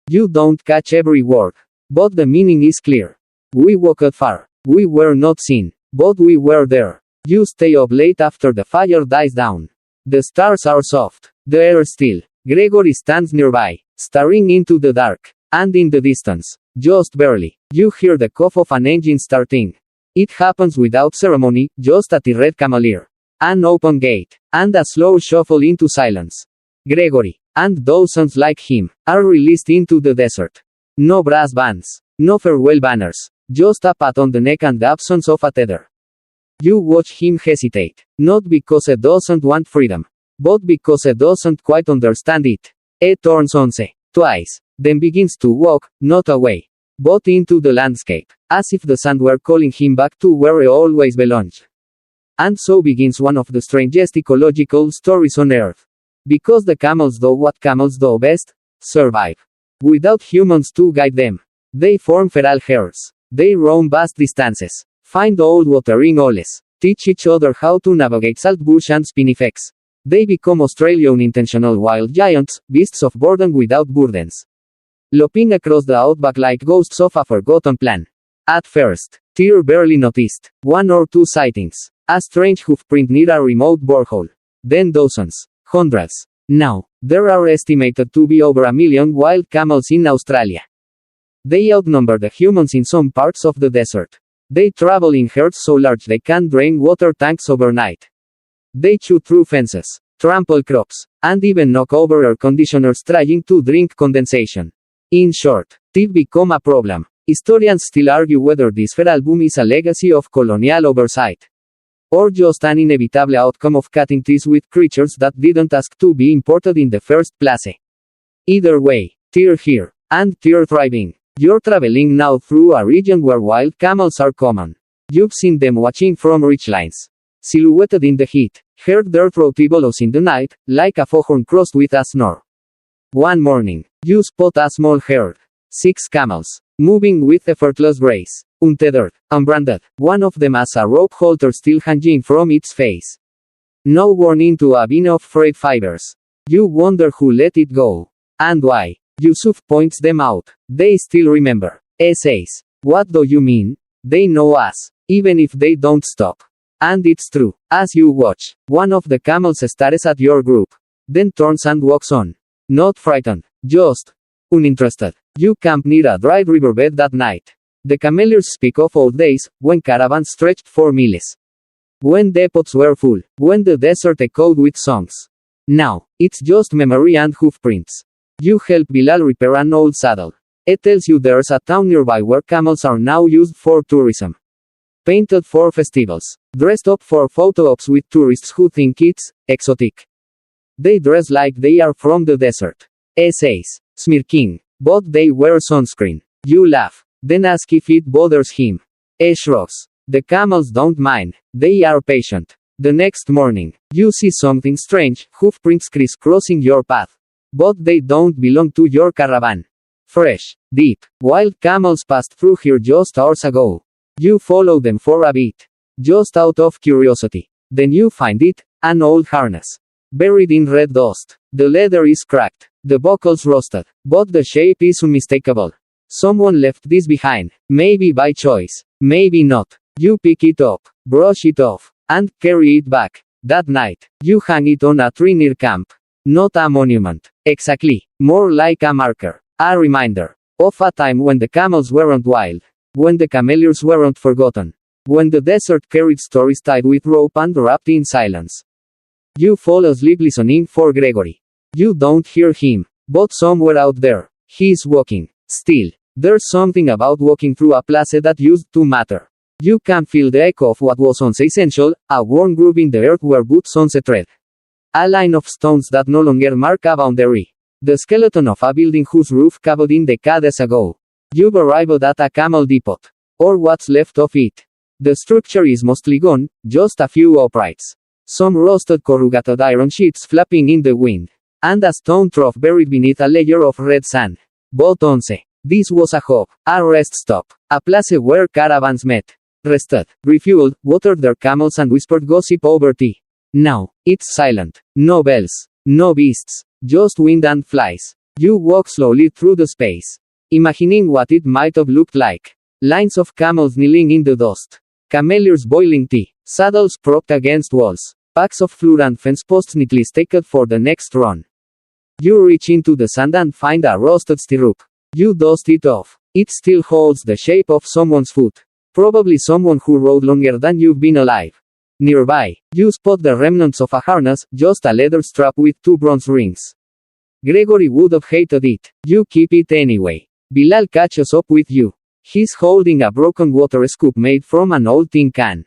Speaker 1: You don't catch every word. But the meaning is clear. We walked far. We were not seen. But we were there. You stay up late after the fire dies down. The stars are soft. The air still. Gregory stands nearby, staring into the dark. And in the distance, just barely, you hear the cough of an engine starting. It happens without ceremony, just a red cameleer. An open gate, and a slow shuffle into silence. Gregory, and dozens like him, are released into the desert. No brass bands, no farewell banners, just a pat on the neck and the absence of a tether. You watch him hesitate, not because he doesn't want freedom, but because he doesn't quite understand it. He turns once, twice, then begins to walk, not away, but into the landscape, as if the sand were calling him back to where he always belonged. And so begins one of the strangest ecological stories on Earth. Because the camels do what camels do best, survive. Without humans to guide them. They form feral herds. They roam vast distances. Find old watering holes. Teach each other how to navigate saltbush and spinifex. They become Australian intentional wild giants, beasts of burden without burdens. Loping across the outback like ghosts of a forgotten plan. At first, Tyr barely noticed. One or two sightings. A strange hoofprint near a remote borehole. Then dozens. Hundreds. Now, there are estimated to be over 1 million wild camels in Australia. They outnumber the humans in some parts of the desert. They travel in herds so large they can drain water tanks overnight. They chew through fences, trample crops, and even knock over air conditioners trying to drink condensation. In short, they've become a problem. Historians still argue whether this feral boom is a legacy of colonial oversight, or just an inevitable outcome of cutting ties with creatures that didn't ask to be imported in the first place. Either way, they're here, and they're thriving. You're traveling now through a region where wild camels are common. You've seen them watching from ridgelines, silhouetted in the heat, heard their throaty bellows in the night, like a foghorn crossed with a snore. One morning, you spot a small herd. 6 camels, moving with effortless grace, untethered, unbranded, one of them has a rope halter still hanging from its face. Now worn into a bin of frayed fibers. You wonder who let it go. And why. Yusuf points them out. They still remember. He says, "What do you mean? They know us, even if they don't stop." And it's true. As you watch, one of the camels stares at your group, then turns and walks on. Not frightened, just uninterested. You camp near a dry riverbed that night. The cameleers speak of old days, when caravans stretched for miles. When depots were full, when the desert echoed with songs. Now, it's just memory and hoofprints. You help Bilal repair an old saddle. It tells you there's a town nearby where camels are now used for tourism. Painted for festivals. Dressed up for photo ops with tourists who think it's exotic. They dress like they are from the desert. He says, smirking. But they wear sunscreen. You laugh. Then ask if it bothers him. He shrugs. The camels don't mind. They are patient. The next morning, you see something strange, hoofprints crisscrossing your path. But they don't belong to your caravan. Fresh, deep, wild camels passed through here just hours ago. You follow them for a bit. Just out of curiosity. Then you find it, an old harness. Buried in red dust. The leather is cracked. The buckles rusted. But the shape is unmistakable. Someone left this behind. Maybe by choice. Maybe not. You pick it up, brush it off, and carry it back. That night, you hang it on a tree near camp. Not a monument. Exactly. More like a marker. A reminder. Of a time when the camels weren't wild. When the cameleers weren't forgotten. When the desert carried stories tied with rope and wrapped in silence. You fall asleep listening for Gregory. You don't hear him. But somewhere out there, he's walking. Still. There's something about walking through a place that used to matter. You can feel the echo of what was once essential, a worn groove in the earth where boots once tread. A line of stones that no longer mark a boundary. The skeleton of a building whose roof caved in decades ago. You've arrived at a camel depot. Or what's left of it. The structure is mostly gone, just a few uprights. Some rusted corrugated iron sheets flapping in the wind. And a stone trough buried beneath a layer of red sand. But once. This was a hub, a rest stop, a place where caravans met, rested, refueled, watered their camels and whispered gossip over tea. Now, it's silent. No bells, no beasts, just wind and flies. You walk slowly through the space, imagining what it might have looked like. Lines of camels kneeling in the dust. Cameleers boiling tea, saddles propped against walls, packs of floor and fence posts neatly staked for the next run. You reach into the sand and find a rusted stirrup. You dust it off. It still holds the shape of someone's foot. Probably someone who rode longer than you've been alive. Nearby, you spot the remnants of a harness, just a leather strap with 2 bronze rings. Gregory would have hated it. You keep it anyway. Bilal catches up with you. He's holding a broken water scoop made from an old tin can.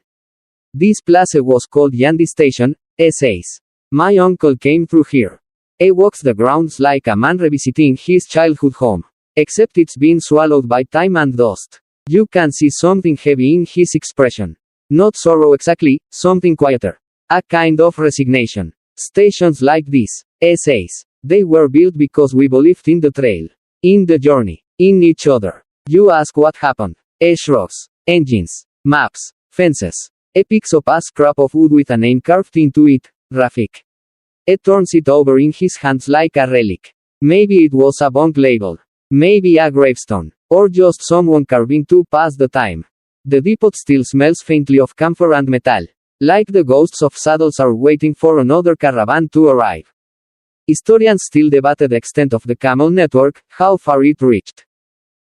Speaker 1: This place was called Yandy Station, says. My uncle came through here. He walks the grounds like a man revisiting his childhood home. Except it's been swallowed by time and dust. You can see something heavy in his expression. Not sorrow exactly, something quieter. A kind of resignation. Stations like this, says. They were built because we believed in the trail. In the journey. In each other. You ask what happened. He shrugs. Engines. Maps. Fences. He picks up a scrap of wood with a name carved into it. Rafik. He turns it over in his hands like a relic. Maybe it was a bunk label. Maybe a gravestone. Or just someone carving to pass the time. The depot still smells faintly of camphor and metal. Like the ghosts of saddles are waiting for another caravan to arrive. Historians still debate the extent of the camel network, how far it reached.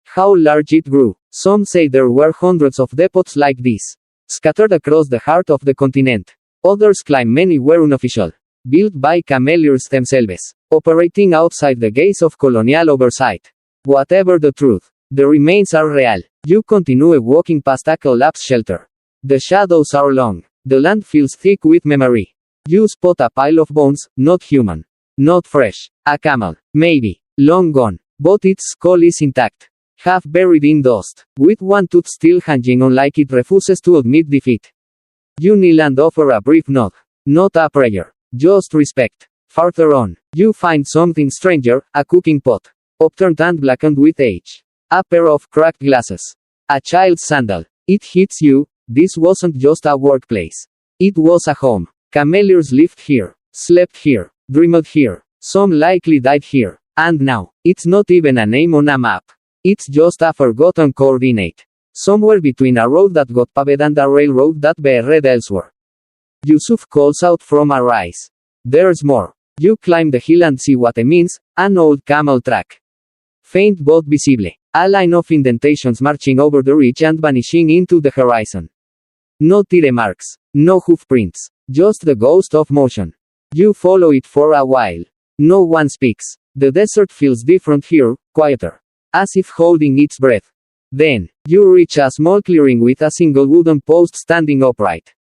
Speaker 1: How large it grew. Some say there were hundreds of depots like this. Scattered across the heart of the continent. Others claim many were unofficial. Built by cameleers themselves. Operating outside the gaze of colonial oversight. Whatever the truth, the remains are real. You continue walking past a collapsed shelter. The shadows are long. The land feels thick with memory. You spot a pile of bones, not human. Not fresh. A camel. Maybe. Long gone. But its skull is intact. Half buried in dust. With one tooth still hanging on like it refuses to admit defeat. You kneel and offer a brief nod. Not a prayer. Just respect. Farther on, you find something stranger, a cooking pot. Upturned and blackened with age. A pair of cracked glasses. A child's sandal. It hits you, this wasn't just a workplace. It was a home. Cameleers lived here, slept here, dreamed here. Some likely died here. And now, it's not even a name on a map. It's just a forgotten coordinate. Somewhere between a road that got paved and a railroad that buried elsewhere. Yusuf calls out from a rise. There's more. You climb the hill and see what it means, an old camel track. Faint but visible. A line of indentations marching over the ridge and vanishing into the horizon. No tire marks. No hoof prints. Just the ghost of motion. You follow it for a while. No one speaks. The desert feels different here, quieter. As if holding its breath. Then, you reach a small clearing with a single wooden post standing upright.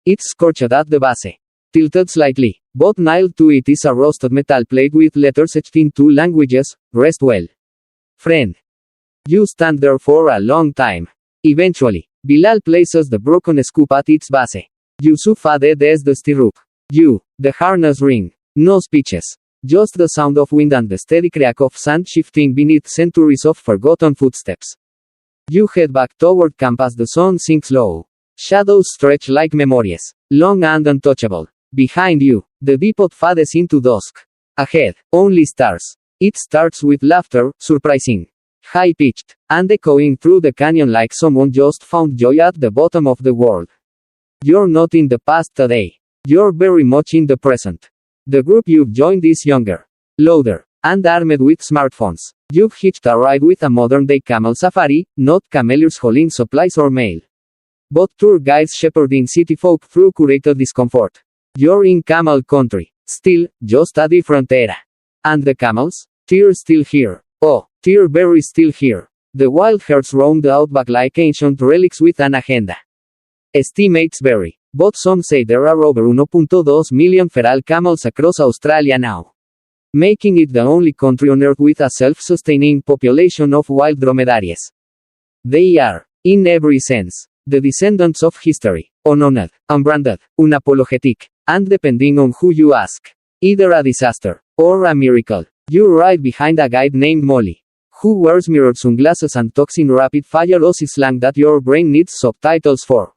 Speaker 1: It's scorched at the base. Tilted slightly, but nailed to it is a rusted metal plate with letters etched in 2 languages, rest well. Friend. You stand there for a long time. Eventually, Bilal places the broken scoop at its base. Yusuf adds the stirrup. You, the harness ring. No speeches. Just the sound of wind and the steady crack of sand shifting beneath centuries of forgotten footsteps. You head back toward camp as the sun sinks low. Shadows stretch like memories, long and untouchable. Behind you, the depot fades into dusk. Ahead, only stars. It starts with laughter, surprising, high-pitched, and echoing through the canyon like someone just found joy at the bottom of the world. You're not in the past today. You're very much in the present. The group you've joined is younger, louder, and armed with smartphones. You've hitched a ride with a modern-day camel safari, not cameleers hauling supplies or mail, but tour guides shepherding city folk through curated discomfort. You're in camel country. Still, just a different era. And the camels? They're still here. Oh, they're very still here. The wild herds roam the outback like ancient relics with an agenda. Estimates vary, but some say there are over 1.2 million feral camels across Australia now, making it the only country on Earth with a self-sustaining population of wild dromedaries. They are, in every sense, the descendants of history, unowned, unbranded, unapologetic, and depending on who you ask, either a disaster or a miracle. You're right behind a guide named Molly, who wears mirrored sunglasses and talks in rapid-fire Aussie slang that your brain needs subtitles for.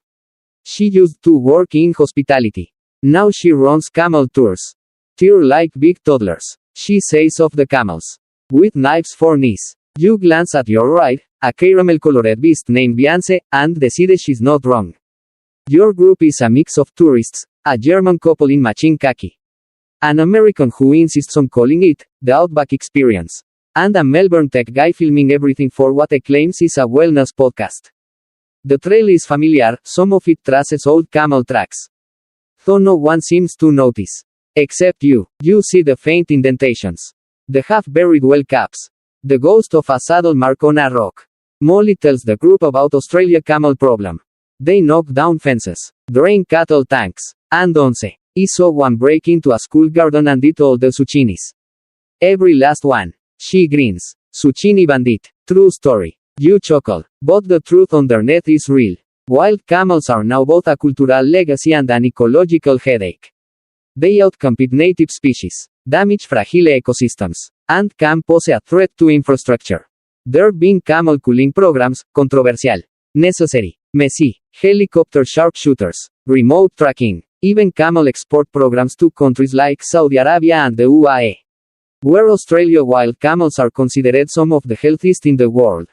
Speaker 1: She used to work in hospitality. Now she runs camel tours. They're like big toddlers, she says of the camels, with knives for knees. You glance at your right, a caramel-colored beast named Beyonce, and decide she's not wrong. Your group is a mix of tourists, a German couple in matching khaki, an American who insists on calling it the Outback experience, and a Melbourne tech guy filming everything for what he claims is a wellness podcast. The trail is familiar, some of it traces old camel tracks, though no one seems to notice. Except you. You see the faint indentations, the half-buried well caps, the ghost of a saddle mark on a rock. Molly tells the group about Australia camel problem. They knock down fences, drain cattle tanks, and Once, he saw one break into a school garden and eat all the zucchinis. Every last one. She grins. Zucchini bandit. True story. You chuckle, but the truth underneath is real. Wild camels are now both a cultural legacy and an ecological headache. They outcompete native species, damage fragile ecosystems, and can pose a threat to infrastructure. There have been camel cooling programs, controversial, necessary, messy, helicopter sharpshooters, remote tracking, even camel export programs to countries like Saudi Arabia and the UAE, where Australia wild camels are considered some of the healthiest in the world.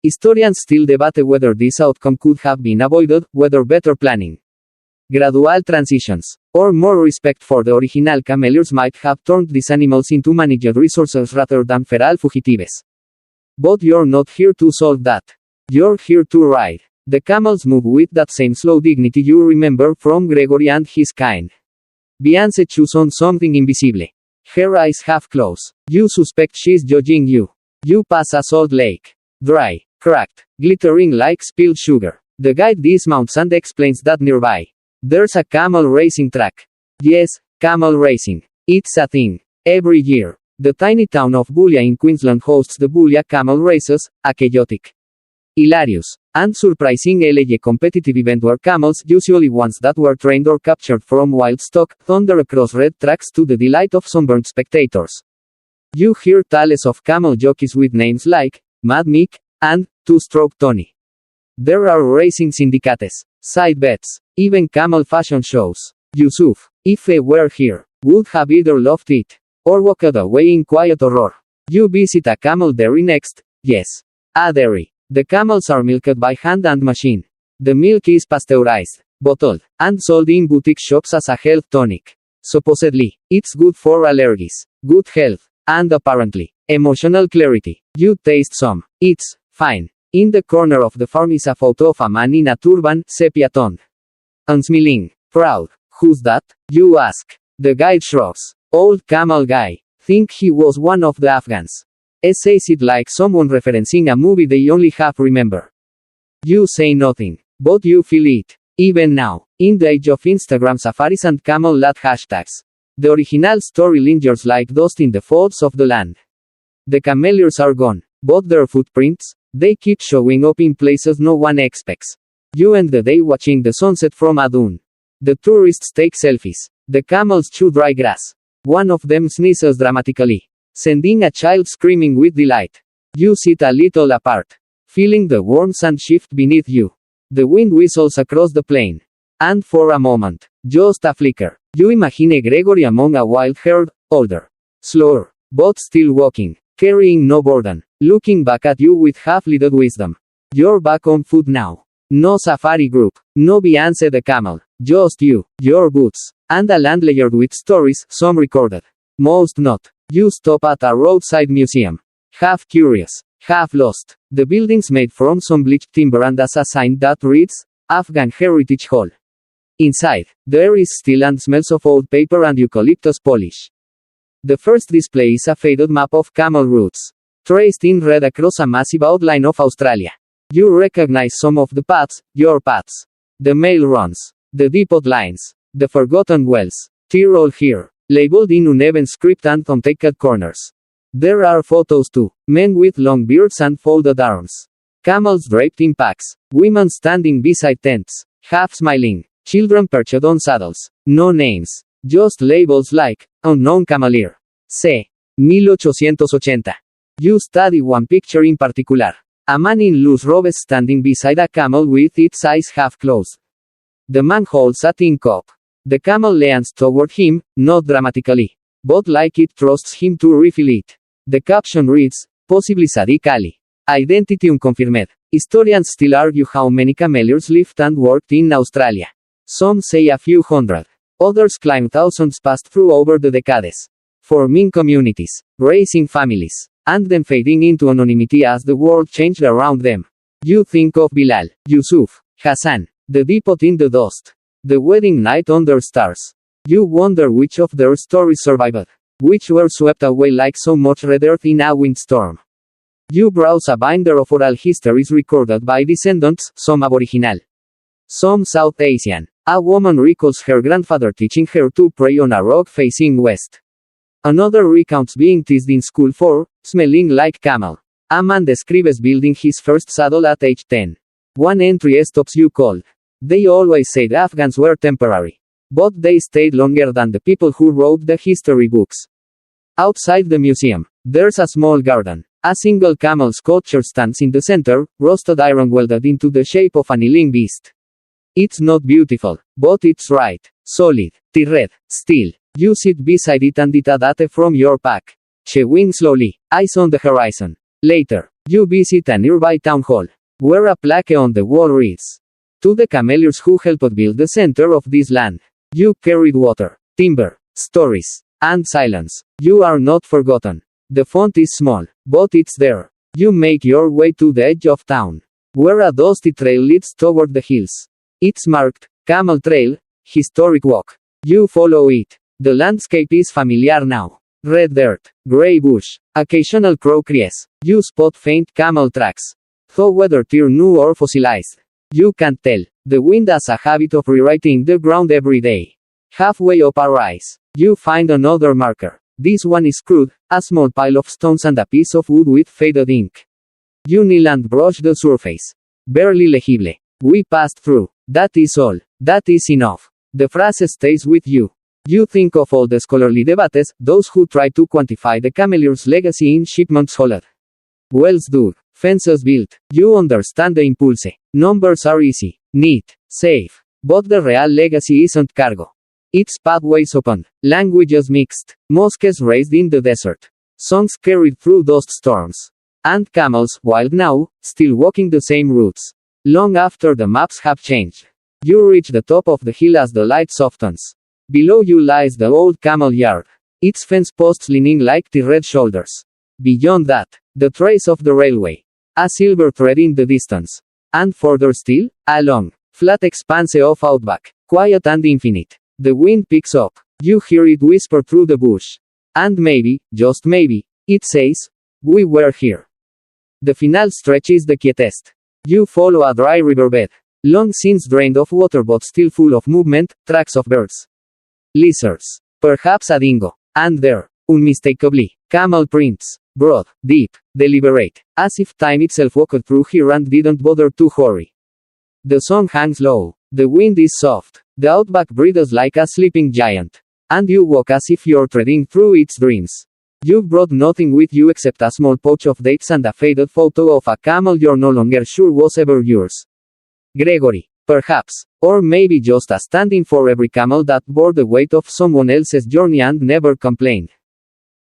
Speaker 1: Historians still debate whether this outcome could have been avoided, whether better planning, gradual transitions, or more respect for the original cameleers might have turned these animals into managed resources rather than feral fugitives. But you're not here to solve that. You're here to ride. The camels move with that same slow dignity you remember from Gregory and his kind. Beyonce chews on something invisible. Her eyes half close. You suspect she's judging you. You pass a salt lake. Dry, cracked, glittering like spilled sugar. The guide dismounts and explains that nearby there's a camel racing track. Yes, camel racing. It's a thing. Every year, the tiny town of Boolia in Queensland hosts the Boolia Camel Races, a chaotic, hilarious, and surprisingly competitive event where camels, usually ones that were trained or captured from wild stock, thunder across red tracks to the delight of sunburnt spectators. You hear tales of camel jockeys with names like Mad Mick and Two-Stroke Tony. There are racing syndicates, side bets, even camel fashion shows. Yusuf, if he were here, would have either loved it or walked away in quiet horror. You visit a camel dairy next. Yes, a dairy. The camels are milked by hand and machine. The milk is pasteurized, bottled, and sold in boutique shops as a health tonic. Supposedly, it's good for allergies, good health, and apparently, emotional clarity. You taste some. It's fine. In the corner of the farm is a photo of a man in a turban, sepia-toned, and smiling. Proud. Who's that? You ask. The guide shrugs. Old camel guy. Think he was one of the Afghans. Says it like someone referencing a movie they only half remember. You say nothing, but you feel it. Even now, in the age of Instagram safaris and camel lad hashtags, the original story lingers like dust in the folds of the land. The cameleers are gone, but their footprints, they keep showing up in places no one expects. You end the day watching the sunset from a dune. The tourists take selfies. The camels chew dry grass. One of them sneezes dramatically, sending a child screaming with delight. You sit a little apart, feeling the warm sand shift beneath you. The wind whistles across the plain. And for a moment, just a flicker, you imagine Gregory among a wild herd, older, slower, but still walking, carrying no burden, looking back at you with half-lidded wisdom. You're back on foot now. No safari group, no Beyoncé the camel, just you, your boots, and a land layered with stories, some recorded, most not. You stop at a roadside museum. Half curious, half lost. The building's made from some bleached timber and has a sign that reads, Afghan Heritage Hall. Inside, the air is still and smells of old paper and eucalyptus polish. The first display is a faded map of camel routes, traced in red across a massive outline of Australia. You recognize some of the paths, your paths. The mail runs, the depot lines, the forgotten wells, Tyrol here, labeled in uneven script and untaked corners. There are photos too, men with long beards and folded arms. Camels draped in packs, women standing beside tents, half smiling, children perched on saddles. No names, just labels like, unknown cameleer. C. 1880. You study one picture in particular. A man in loose robes standing beside a camel with its eyes half closed. The man holds a tin cup. The camel leans toward him, not dramatically, but like it trusts him to refill it. The caption reads, possibly Sadiq Ali. Identity unconfirmed. Historians still argue how many cameleers lived and worked in Australia. Some say a few hundred. Others claim thousands passed through over the decades, forming communities, raising families, and then fading into anonymity as the world changed around them. You think of Bilal, Yusuf, Hassan, the depot in the dust, the wedding night under stars. You wonder which of their stories survived, which were swept away like so much red earth in a windstorm. You browse a binder of oral histories recorded by descendants, some Aboriginal, some South Asian. A woman recalls her grandfather teaching her to pray on a rock facing west. Another recounts being teased in school for smelling like camel. A man describes building his first saddle at age 10. One entry stops you cold. They always said Afghans were temporary, but they stayed longer than the people who wrote the history books. Outside the museum, there's a small garden. A single camel sculpture stands in the center, rusted iron welded into the shape of a kneeling beast. It's not beautiful, but it's right, solid, red, still. You sit beside it and eat a date from your pack. Chewing slowly, eyes on the horizon. Later, you visit a nearby town hall, where a plaque on the wall reads, to the cameleers who helped build the center of this land. You carried water, timber, stories, and silence. You are not forgotten. The font is small, but it's there. You make your way to the edge of town, where a dusty trail leads toward the hills. It's marked, Camel Trail, Historic Walk. You follow it. The landscape is familiar now. Red dirt, gray bush, occasional crow cries. You spot faint camel tracks, though whether they're new or fossilized, you can't tell. The wind has a habit of rewriting the ground every day. Halfway up a rise, you find another marker. This one is crude, a small pile of stones and a piece of wood with faded ink. You kneel and brush the surface. Barely legible. We passed through. That is all. That is enough. The phrase stays with you. You think of all the scholarly debates, those who try to quantify the cameleers' legacy in shipments hauled, wells dug, fences built. You understand the impulse. Numbers are easy, neat, safe. But the real legacy isn't cargo. It's pathways opened, languages mixed, mosques raised in the desert, songs carried through dust storms, and camels, wild now, still walking the same routes. Long after the maps have changed, you reach the top of the hill as the light softens. Below you lies the old camel yard, its fence posts leaning like red shoulders. Beyond that, the trace of the railway, a silver thread in the distance. And further still, a long, flat expanse of Outback, quiet and infinite. The wind picks up. You hear it whisper through the bush. And maybe, just maybe, it says, we were here. The final stretch is the quietest. You follow a dry riverbed, long since drained of water but still full of movement, tracks of birds, lizards, perhaps a dingo, and there, unmistakably, camel prints, broad, deep, deliberate, as if time itself walked through here and didn't bother to hurry. The sun hangs low, the wind is soft, the outback breathes like a sleeping giant. And you walk as if you're treading through its dreams. You've brought nothing with you except a small pouch of dates and a faded photo of a camel you're no longer sure was ever yours. Gregory. Perhaps. Or maybe just a stand-in for every camel that bore the weight of someone else's journey and never complained.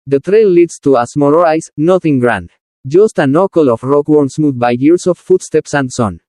Speaker 1: The trail leads to a small rise, nothing grand. Just a knuckle of rock worn smooth by years of footsteps and sun.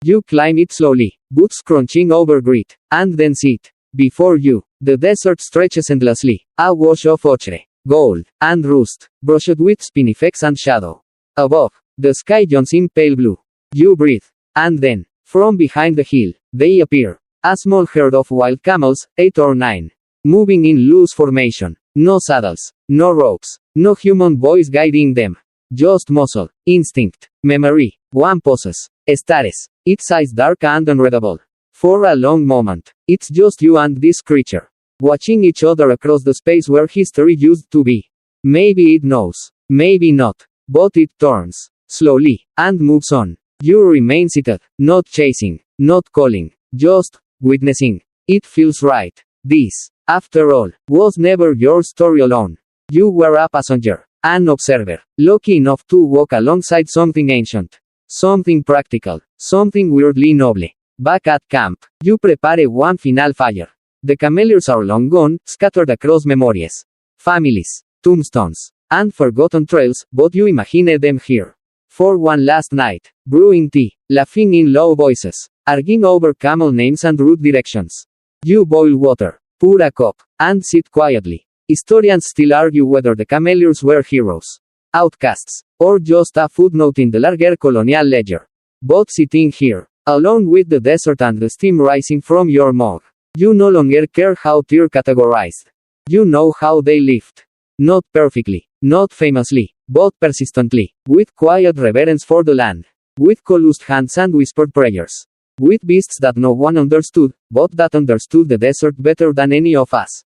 Speaker 1: You climb it slowly, boots crunching over grit, and then see it. Before you, the desert stretches endlessly, a wash of ochre, gold, and rust, brushed with spinifex and shadow. Above, the sky yawns in pale blue. You breathe. And then, from behind the hill, they appear. A small herd of wild camels, 8 or 9. Moving in loose formation. No saddles, no ropes, no human voice guiding them. Just muscle, instinct, memory. One pauses, stares, its eyes dark and unreadable. For a long moment, it's just you and this creature, watching each other across the space where history used to be. Maybe it knows, maybe not, but it turns, slowly, and moves on. You remain seated, not chasing, not calling, just witnessing. It feels right. This, after all, was never your story alone. You were a passenger, an observer, lucky enough to walk alongside something ancient, something practical, something weirdly noble. Back at camp, you prepare one final fire. The cameleers are long gone, scattered across memories, families, tombstones, and forgotten trails, but you imagine them here. For one last night, brewing tea, laughing in low voices, arguing over camel names and route directions. You boil water, pour a cup, and sit quietly. Historians still argue whether the cameleers were heroes, outcasts, or just a footnote in the larger colonial ledger. But sitting here, alone with the desert and the steam rising from your mug, you no longer care how they're categorized. You know how they lived. Not perfectly, not famously, but persistently, with quiet reverence for the land, with calloused hands and whispered prayers, with beasts that no one understood, but that understood the desert better than any of us.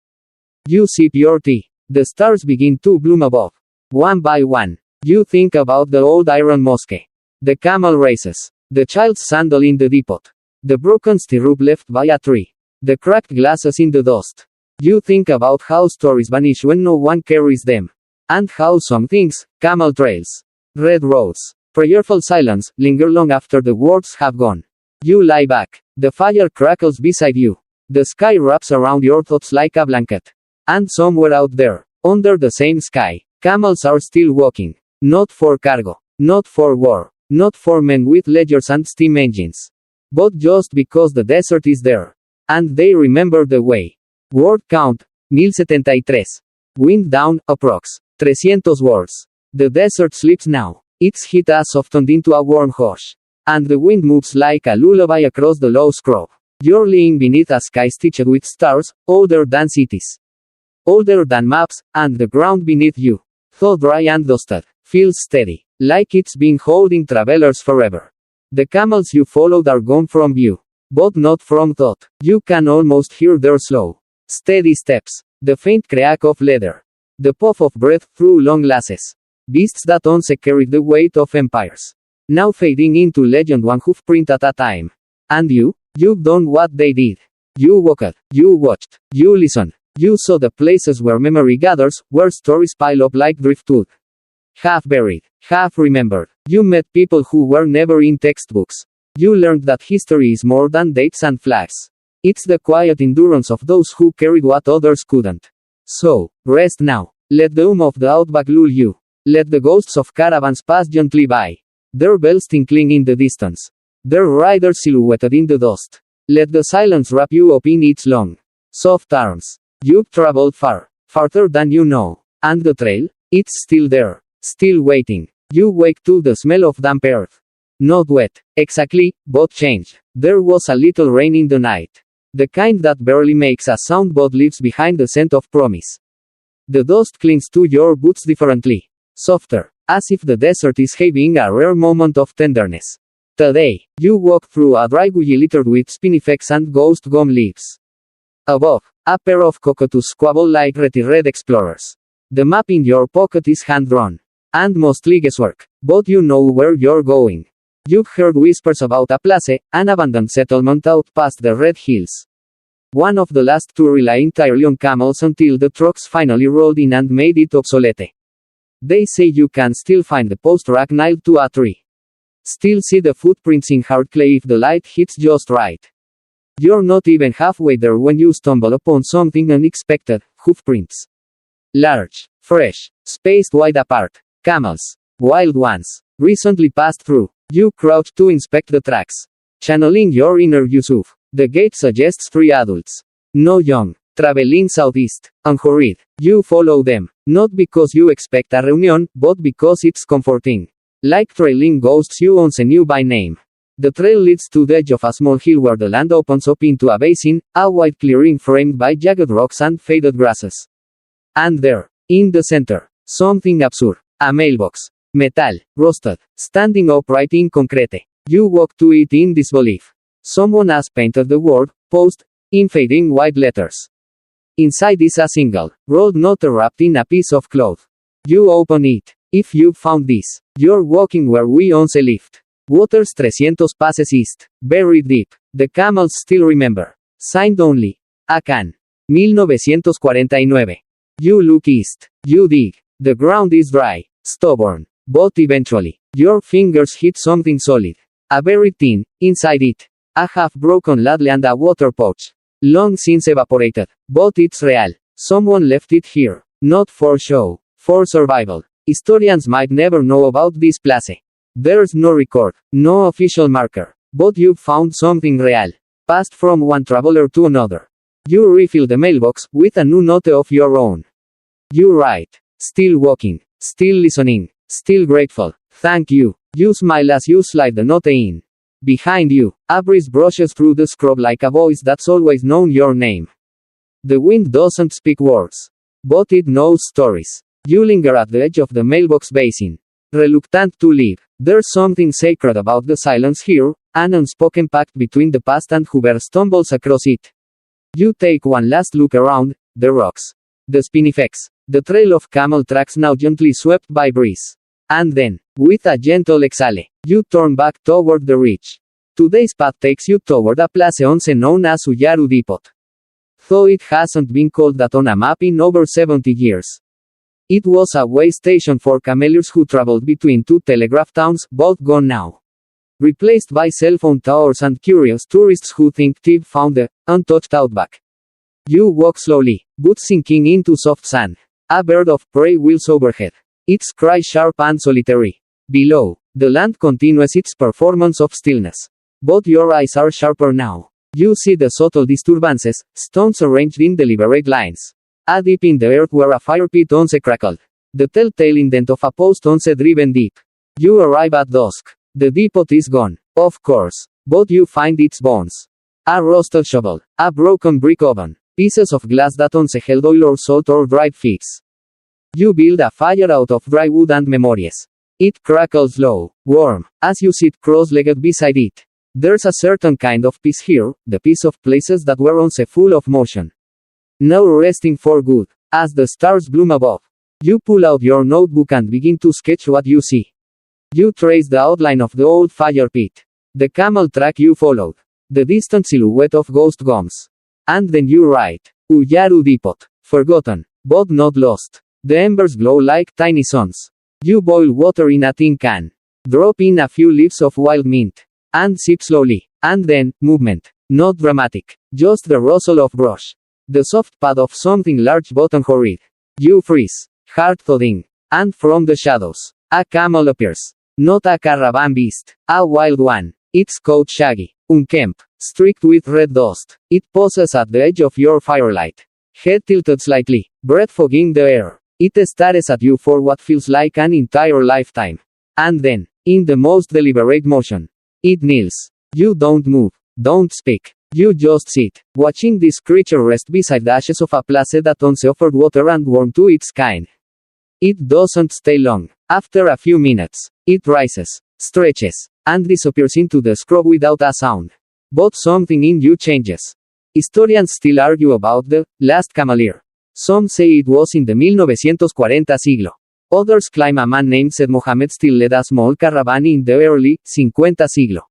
Speaker 1: You sip your tea. The stars begin to bloom above. One by one, you think about the old iron mosque, the camel races, the child's sandal in the depot, the broken stirrup left by a tree, the cracked glasses in the dust. You think about how stories vanish when no one carries them. And how some things, camel trails, red roads, prayerful silence, linger long after the words have gone. You lie back. The fire crackles beside you. The sky wraps around your thoughts like a blanket. And somewhere out there, under the same sky, camels are still walking. Not for cargo, not for war, not for men with ledgers and steam engines. But just because the desert is there. And they remember the way. Word count, 1073. Wind down, approx. 300 words. The desert sleeps now. Its heat has softened into a warm hush. And the wind moves like a lullaby across the low scrub. You're lying beneath a sky stitched with stars, older than cities, older than maps, and the ground beneath you, though dry and dusted, feels steady, like it's been holding travelers forever. The camels you followed are gone from view, but not from thought. You can almost hear their slow, steady steps, the faint crack of leather, the puff of breath through long lasses. Beasts that once carried the weight of empires, now fading into legend, one hoof print at a time. And you've done what they did. You walked, you watched, you listened, you saw the places where memory gathers, where stories pile up like driftwood. Half buried, half remembered. You met people who were never in textbooks. You learned that history is more than dates and flags. It's the quiet endurance of those who carried what others couldn't. So, rest now. Let the of the Outback lull you. Let the ghosts of caravans pass gently by. Their bells tinkling in the distance. Their riders silhouetted in the dust. Let the silence wrap you up in its long, soft arms. You've traveled far, farther than you know. And the trail? It's still there, still waiting. You wake to the smell of damp earth. Not wet, exactly, but changed. There was a little rain in the night. The kind that barely makes a sound but leaves behind the scent of promise. The dust clings to your boots differently. Softer, as if the desert is having a rare moment of tenderness. Today, you walk through a dry gully littered with spinifex and ghost gum leaves. Above, a pair of cockatoos squabble like red explorers. The map in your pocket is hand-drawn. And mostly guesswork, but you know where you're going. You've heard whispers about a place, an abandoned settlement out past the red hills. One of the last to rely entirely on camels until the trucks finally rolled in and made it obsolete. They say you can still find the post rack nailed to a tree. Still see the footprints in hard clay if the light hits just right. You're not even halfway there when you stumble upon something unexpected, hoofprints. Large, fresh, spaced wide apart. Camels. Wild ones. Recently passed through. You crouch to inspect the tracks. Channeling your inner Yusuf. The gate suggests 3 adults. No young. Traveling southeast. Unhurried. You follow them. Not because you expect a reunion, but because it's comforting. Like trailing ghosts you once knew by name. The trail leads to the edge of a small hill where the land opens up into a basin, a wide clearing framed by jagged rocks and faded grasses. And there, in the center, something absurd. A mailbox. Metal, rusted, standing upright in concrete. You walk to it in disbelief. Someone has painted the word, post, in fading white letters. Inside is a single, rolled note wrapped in a piece of cloth. You open it. If you've found this, you're walking where we once lived. Waters 300 paces east. Buried deep. The camels still remember. Signed only. Akan. 1949. You look east. You dig. The ground is dry. Stubborn. But eventually, your fingers hit something solid. A buried tin, inside it. A half-broken ladle and a water pouch. Long since evaporated. But it's real. Someone left it here. Not for show. For survival. Historians might never know about this place. There's no record. No official marker. But you've found something real. Passed from one traveler to another. You refill the mailbox with a new note of your own. You write. Still walking. Still listening. Still grateful. Thank you. You smile as you slide the note in. Behind you, a breeze brushes through the scrub like a voice that's always known your name. The wind doesn't speak words. But it knows stories. You linger at the edge of the mailbox basin. Reluctant to leave. There's something sacred about the silence here, an unspoken pact between the past and whoever stumbles across it. You take one last look around, the rocks. The spinifex. The trail of camel tracks now gently swept by breeze. And then, with a gentle exhale, you turn back toward the ridge. Today's path takes you toward a place once known as Uyaru Depot. Though it hasn't been called that on a map in over 70 years. It was a way station for cameleers who traveled between 2 telegraph towns, both gone now. Replaced by cell phone towers and curious tourists who think they've found the untouched Outback. You walk slowly, boots sinking into soft sand. A bird of prey wheels overhead. Its cry sharp and solitary. Below, the land continues its performance of stillness. But your eyes are sharper now. You see the subtle disturbances, stones arranged in deliberate lines. A dip in the earth where a fire pit once crackled. The telltale indent of a post once driven deep. You arrive at dusk. The depot is gone, of course. But you find its bones. A rusted shovel. A broken brick oven. Pieces of glass that once held oil or salt or dried figs. You build a fire out of dry wood and memories. It crackles low, warm, as you sit cross-legged beside it. There's a certain kind of peace here, the peace of places that were once full of motion. Now resting for good. As the stars bloom above, you pull out your notebook and begin to sketch what you see. You trace the outline of the old fire pit. The camel track you followed. The distant silhouette of ghost gums. And then you write, Uyaru Depot. Forgotten, but not lost. The embers glow like tiny suns. You boil water in a tin can. Drop in a few leaves of wild mint. And sip slowly. And then, movement. Not dramatic. Just the rustle of brush. The soft pad of something large but unhurried. You freeze. Heart thudding. And from the shadows, a camel appears. Not a caravan beast. A wild one. Its coat shaggy. Unkempt. Streaked with red dust. It pauses at the edge of your firelight. Head tilted slightly. Breath fogging the air. It stares at you for what feels like an entire lifetime. And then, in the most deliberate motion, it kneels. You don't move. Don't speak. You just sit, watching this creature rest beside the ashes of a place that once offered water and warmth to its kind. It doesn't stay long. After a few minutes, it rises, stretches, and disappears into the scrub without a sound. But something in you changes. Historians still argue about the last cameleer. Some say it was in the 1940 siglo. Others claim a man named Said Mohammed still led a small caravan in the early 50 siglo.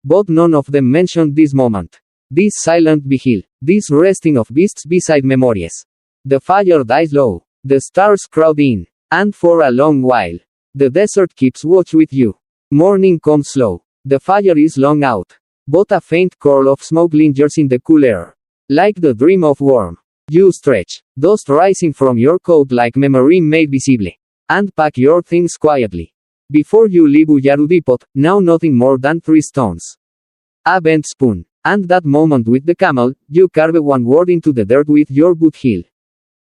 Speaker 1: But none of them mentioned this moment. This silent vigil. This resting of beasts beside memories. The fire dies low. The stars crowd in. And for a long while, the desert keeps watch with you. Morning comes slow. The fire is long out. But a faint curl of smoke lingers in the cool air. Like the dream of warmth. You stretch, dust rising from your coat like memory made visible. And pack your things quietly. Before you leave Uyaru Depot, now nothing more than 3 stones. A bent spoon. And that moment with the camel, you carve one word into the dirt with your boot heel.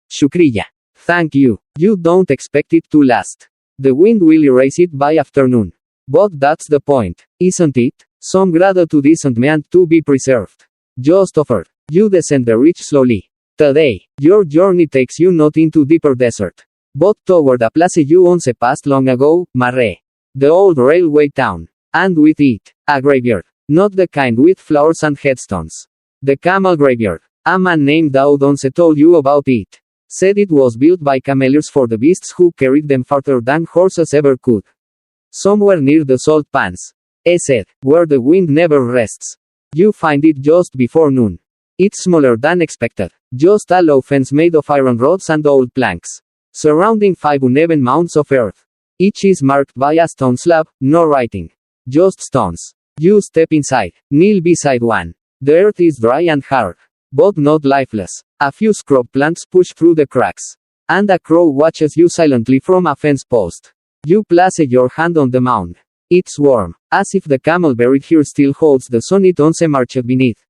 Speaker 1: Shukriya. Thank you. You don't expect it to last. The wind will erase it by afternoon. But that's the point, isn't it? Some gratitude isn't meant to be preserved. Just offered. You descend the ridge slowly. Today, your journey takes you not into deeper desert, but toward a place you once passed long ago, Marre. The old railway town. And with it, a graveyard. Not the kind with flowers and headstones. The camel graveyard. A man named Daud once told you about it. Said it was built by cameleers for the beasts who carried them farther than horses ever could. Somewhere near the salt pans. He said, where the wind never rests. You find it just before noon. It's smaller than expected. Just a low fence made of iron rods and old planks. Surrounding 5 uneven mounds of earth. Each is marked by a stone slab, no writing. Just stones. You step inside, kneel beside one. The earth is dry and hard. But not lifeless. A few scrub plants push through the cracks. And a crow watches you silently from a fence post. You place your hand on the mound. It's warm, as if the camel buried here still holds the sun it once marched beneath.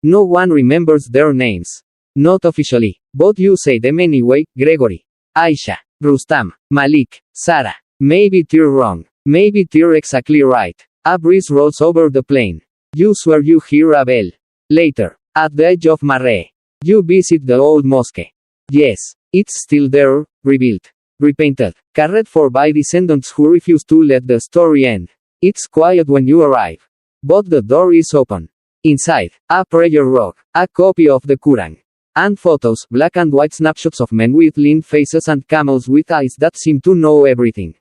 Speaker 1: No one remembers their names. Not officially, but you say them anyway: Gregory, Aisha, Rustam, Malik, Sarah. Maybe they're wrong. Maybe they're exactly right. A breeze rolls over the plain. You swear you hear a bell. Later, at the edge of Marre, you visit the old mosque. Yes, it's still there, rebuilt, repainted, cared for by descendants who refuse to let the story end. It's quiet when you arrive. But the door is open. Inside, a prayer rug, a copy of the Quran. And photos, black and white snapshots of men with lean faces and camels with eyes that seem to know everything.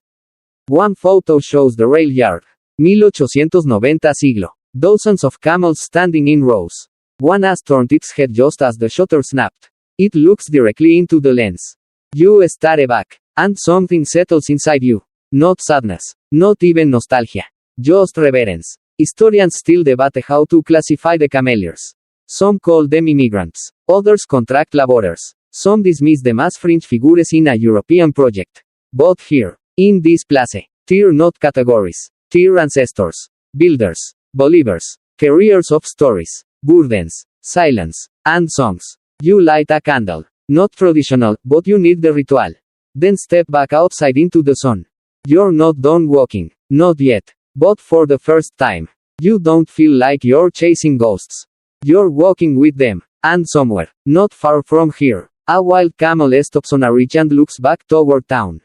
Speaker 1: One photo shows the rail yard. 1890 siglo. Dozens of camels standing in rows. One has turned its head just as the shutter snapped. It looks directly into the lens. You stare back, and something settles inside you. Not sadness, not even nostalgia. Just reverence. Historians still debate how to classify the cameleers. Some call them immigrants. Others contract laborers. Some dismiss them as fringe figures in a European project. But here, in this place, they're not categories. They're ancestors. Builders. Believers. Carriers of stories. Burdens. Silence. And songs. You light a candle. Not traditional, but you need the ritual. Then step back outside into the sun. You're not done walking. Not yet. But for the first time, you don't feel like you're chasing ghosts. You're walking with them. And somewhere, not far from here, a wild camel stops on a ridge and looks back toward town.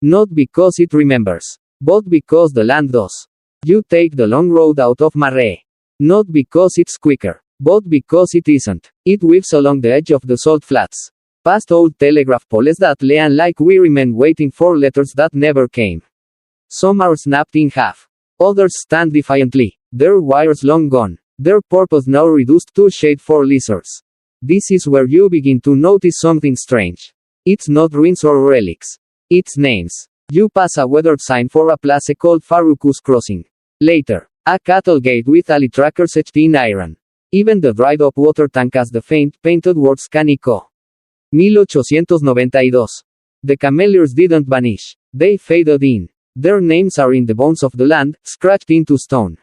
Speaker 1: Not because it remembers, but because the land does. You take the long road out of Marre. Not because it's quicker, but because it isn't. It weaves along the edge of the salt flats. Past old telegraph poles that lay like weary men waiting for letters that never came. Some are snapped in half. Others stand defiantly, their wires long gone, their purpose now reduced to shade for lizards. This is where you begin to notice something strange. It's not ruins or relics. It's names. You pass a weathered sign for a place called Farukus Crossing. Later, a cattle gate with alley trackers etched in iron. Even the dried up water tank has the faint, painted words Canico. 1892. The cameleers didn't vanish. They faded in. Their names are in the bones of the land, scratched into stone.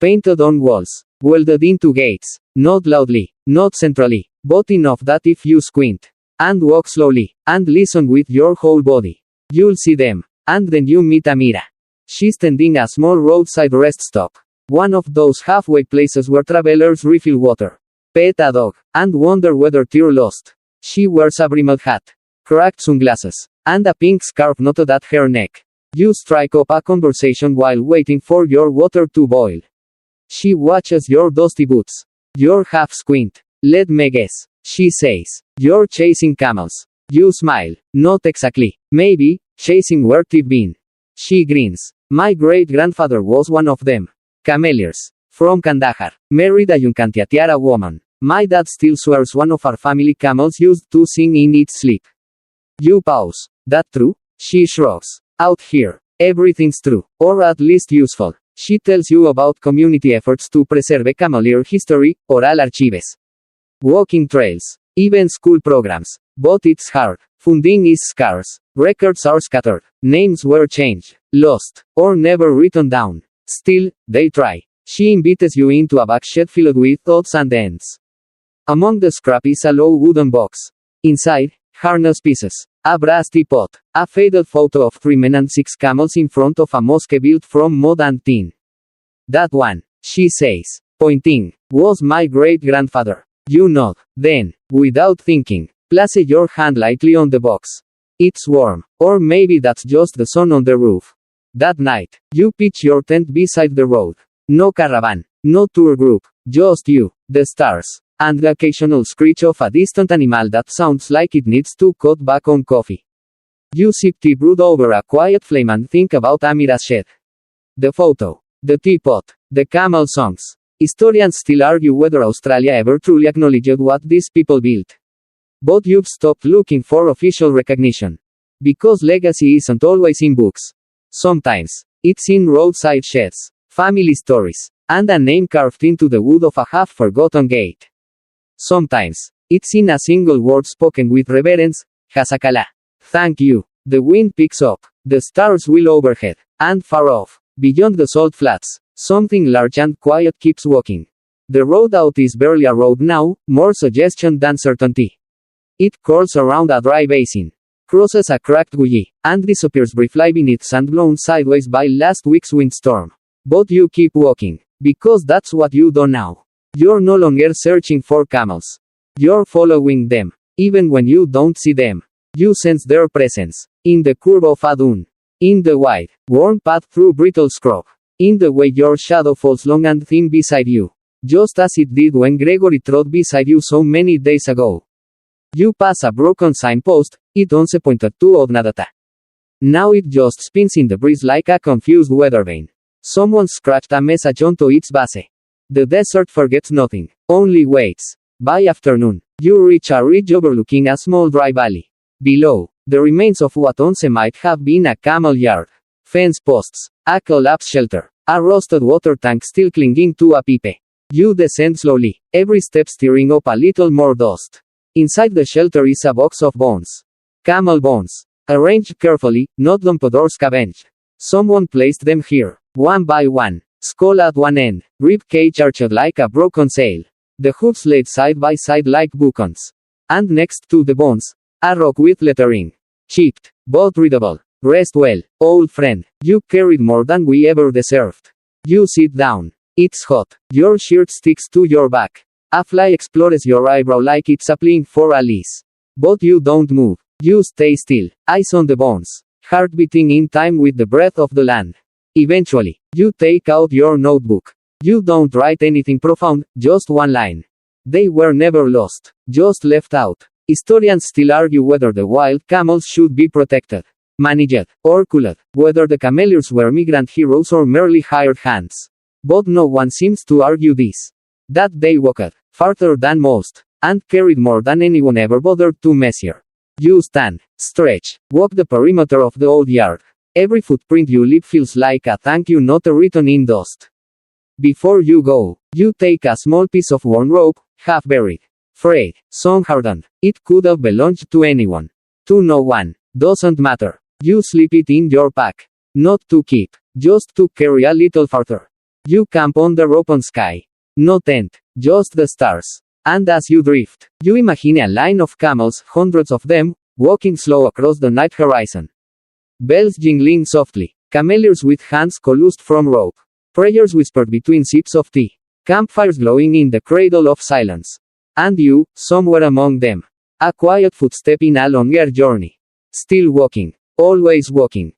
Speaker 1: Painted on walls. Welded into gates. Not loudly, not centrally, but enough that if you squint, and walk slowly, and listen with your whole body, you'll see them. And then you meet Amira. She's tending a small roadside rest stop. One of those halfway places where travelers refill water, pet a dog, and wonder whether they're lost. She wears a brimmed hat, cracked sunglasses, and a pink scarf knotted at her neck. You strike up a conversation while waiting for your water to boil. She watches your dusty boots. Your half squint. Let me guess. She says, you're chasing camels. You smile. Not exactly. Maybe, chasing where they've been. She grins. My great-grandfather was one of them. Cameleers. From Kandahar. Married a Yuncantatiara woman. My dad still swears one of our family camels used to sing in its sleep. You pause. That true? She shrugs. Out here, everything's true, or at least useful. She tells you about community efforts to preserve cameleer history, oral archives, walking trails, even school programs. But it's hard. Funding is scarce. Records are scattered. Names were changed, lost, or never written down. Still, they try. She invites you into a back shed filled with odds and ends. Among the scrap is a low wooden box. Inside, harness pieces, a brass teapot, a faded photo of 3 men and 6 camels in front of a mosque built from mud and tin. That one, she says, pointing, was my great-grandfather. You nod. Then, without thinking, place your hand lightly on the box. It's warm. Or maybe that's just the sun on the roof. That night, you pitch your tent beside the road. No caravan, no tour group, just you, the stars, and the occasional screech of a distant animal that sounds like it needs to cut back on coffee. You sip tea brewed over a quiet flame and think about Amira's shed. The photo, the teapot, the camel songs. Historians still argue whether Australia ever truly acknowledged what these people built. But you've stopped looking for official recognition. Because legacy isn't always in books. Sometimes, it's in roadside sheds, family stories, and a name carved into the wood of a half-forgotten gate. Sometimes, it's in a single word spoken with reverence, Hasakala. Thank you. The wind picks up, the stars will overhead, and far off, beyond the salt flats, something large and quiet keeps walking. The road out is barely a road now, more suggestion than certainty. It curls around a dry basin, crosses a cracked gully, and disappears briefly beneath sand blown sideways by last week's windstorm. But you keep walking, because that's what you do now. You're no longer searching for camels. You're following them. Even when you don't see them, you sense their presence. In the curve of a dune. In the wide, worn path through brittle scrub. In the way your shadow falls long and thin beside you. Just as it did when Gregory trod beside you so many days ago. You pass a broken signpost, it once pointed to Odnadata. Now it just spins in the breeze like a confused weather vane. Someone scratched a message onto its base. The desert forgets nothing, only waits. By afternoon, you reach a ridge overlooking a small dry valley. Below, the remains of what once might have been a camel yard. Fence posts, a collapsed shelter, a rusted water tank still clinging to a pipe. You descend slowly, every step stirring up a little more dust. Inside the shelter is a box of bones. Camel bones. Arranged carefully, not dumped or scavenged. Someone placed them here, one by one. Skull at one end, rib cage arched like a broken sail. The hooves laid side by side like beacons. And next to the bones, a rock with lettering. Chipped, but readable. Rest well, old friend. You carried more than we ever deserved. You sit down. It's hot. Your shirt sticks to your back. A fly explores your eyebrow like it's applying for a lease. But you don't move. You stay still, eyes on the bones, heart beating in time with the breath of the land. Eventually, you take out your notebook. You don't write anything profound, just one line. They were never lost, just left out. Historians still argue whether the wild camels should be protected, managed, or culled, whether the cameleers were migrant heroes or merely hired hands. But no one seems to argue this. That they walked farther than most, and carried more than anyone ever bothered to measure. You stand, stretch, walk the perimeter of the old yard. Every footprint you leave feels like a thank you note written in dust. Before you go, you take a small piece of worn rope, half buried, frayed, sun-hardened. It could have belonged to anyone. To no one. Doesn't matter. You slip it in your pack. Not to keep, just to carry a little farther. You camp on the open sky. No tent, just the stars. And as you drift, you imagine a line of camels, hundreds of them, walking slow across the night horizon. Bells jingling softly, cameleers with hands calloused from rope. Prayers whispered between sips of tea. Campfires glowing in the cradle of silence. And you, somewhere among them. A quiet footstep in a longer journey. Still walking. Always walking.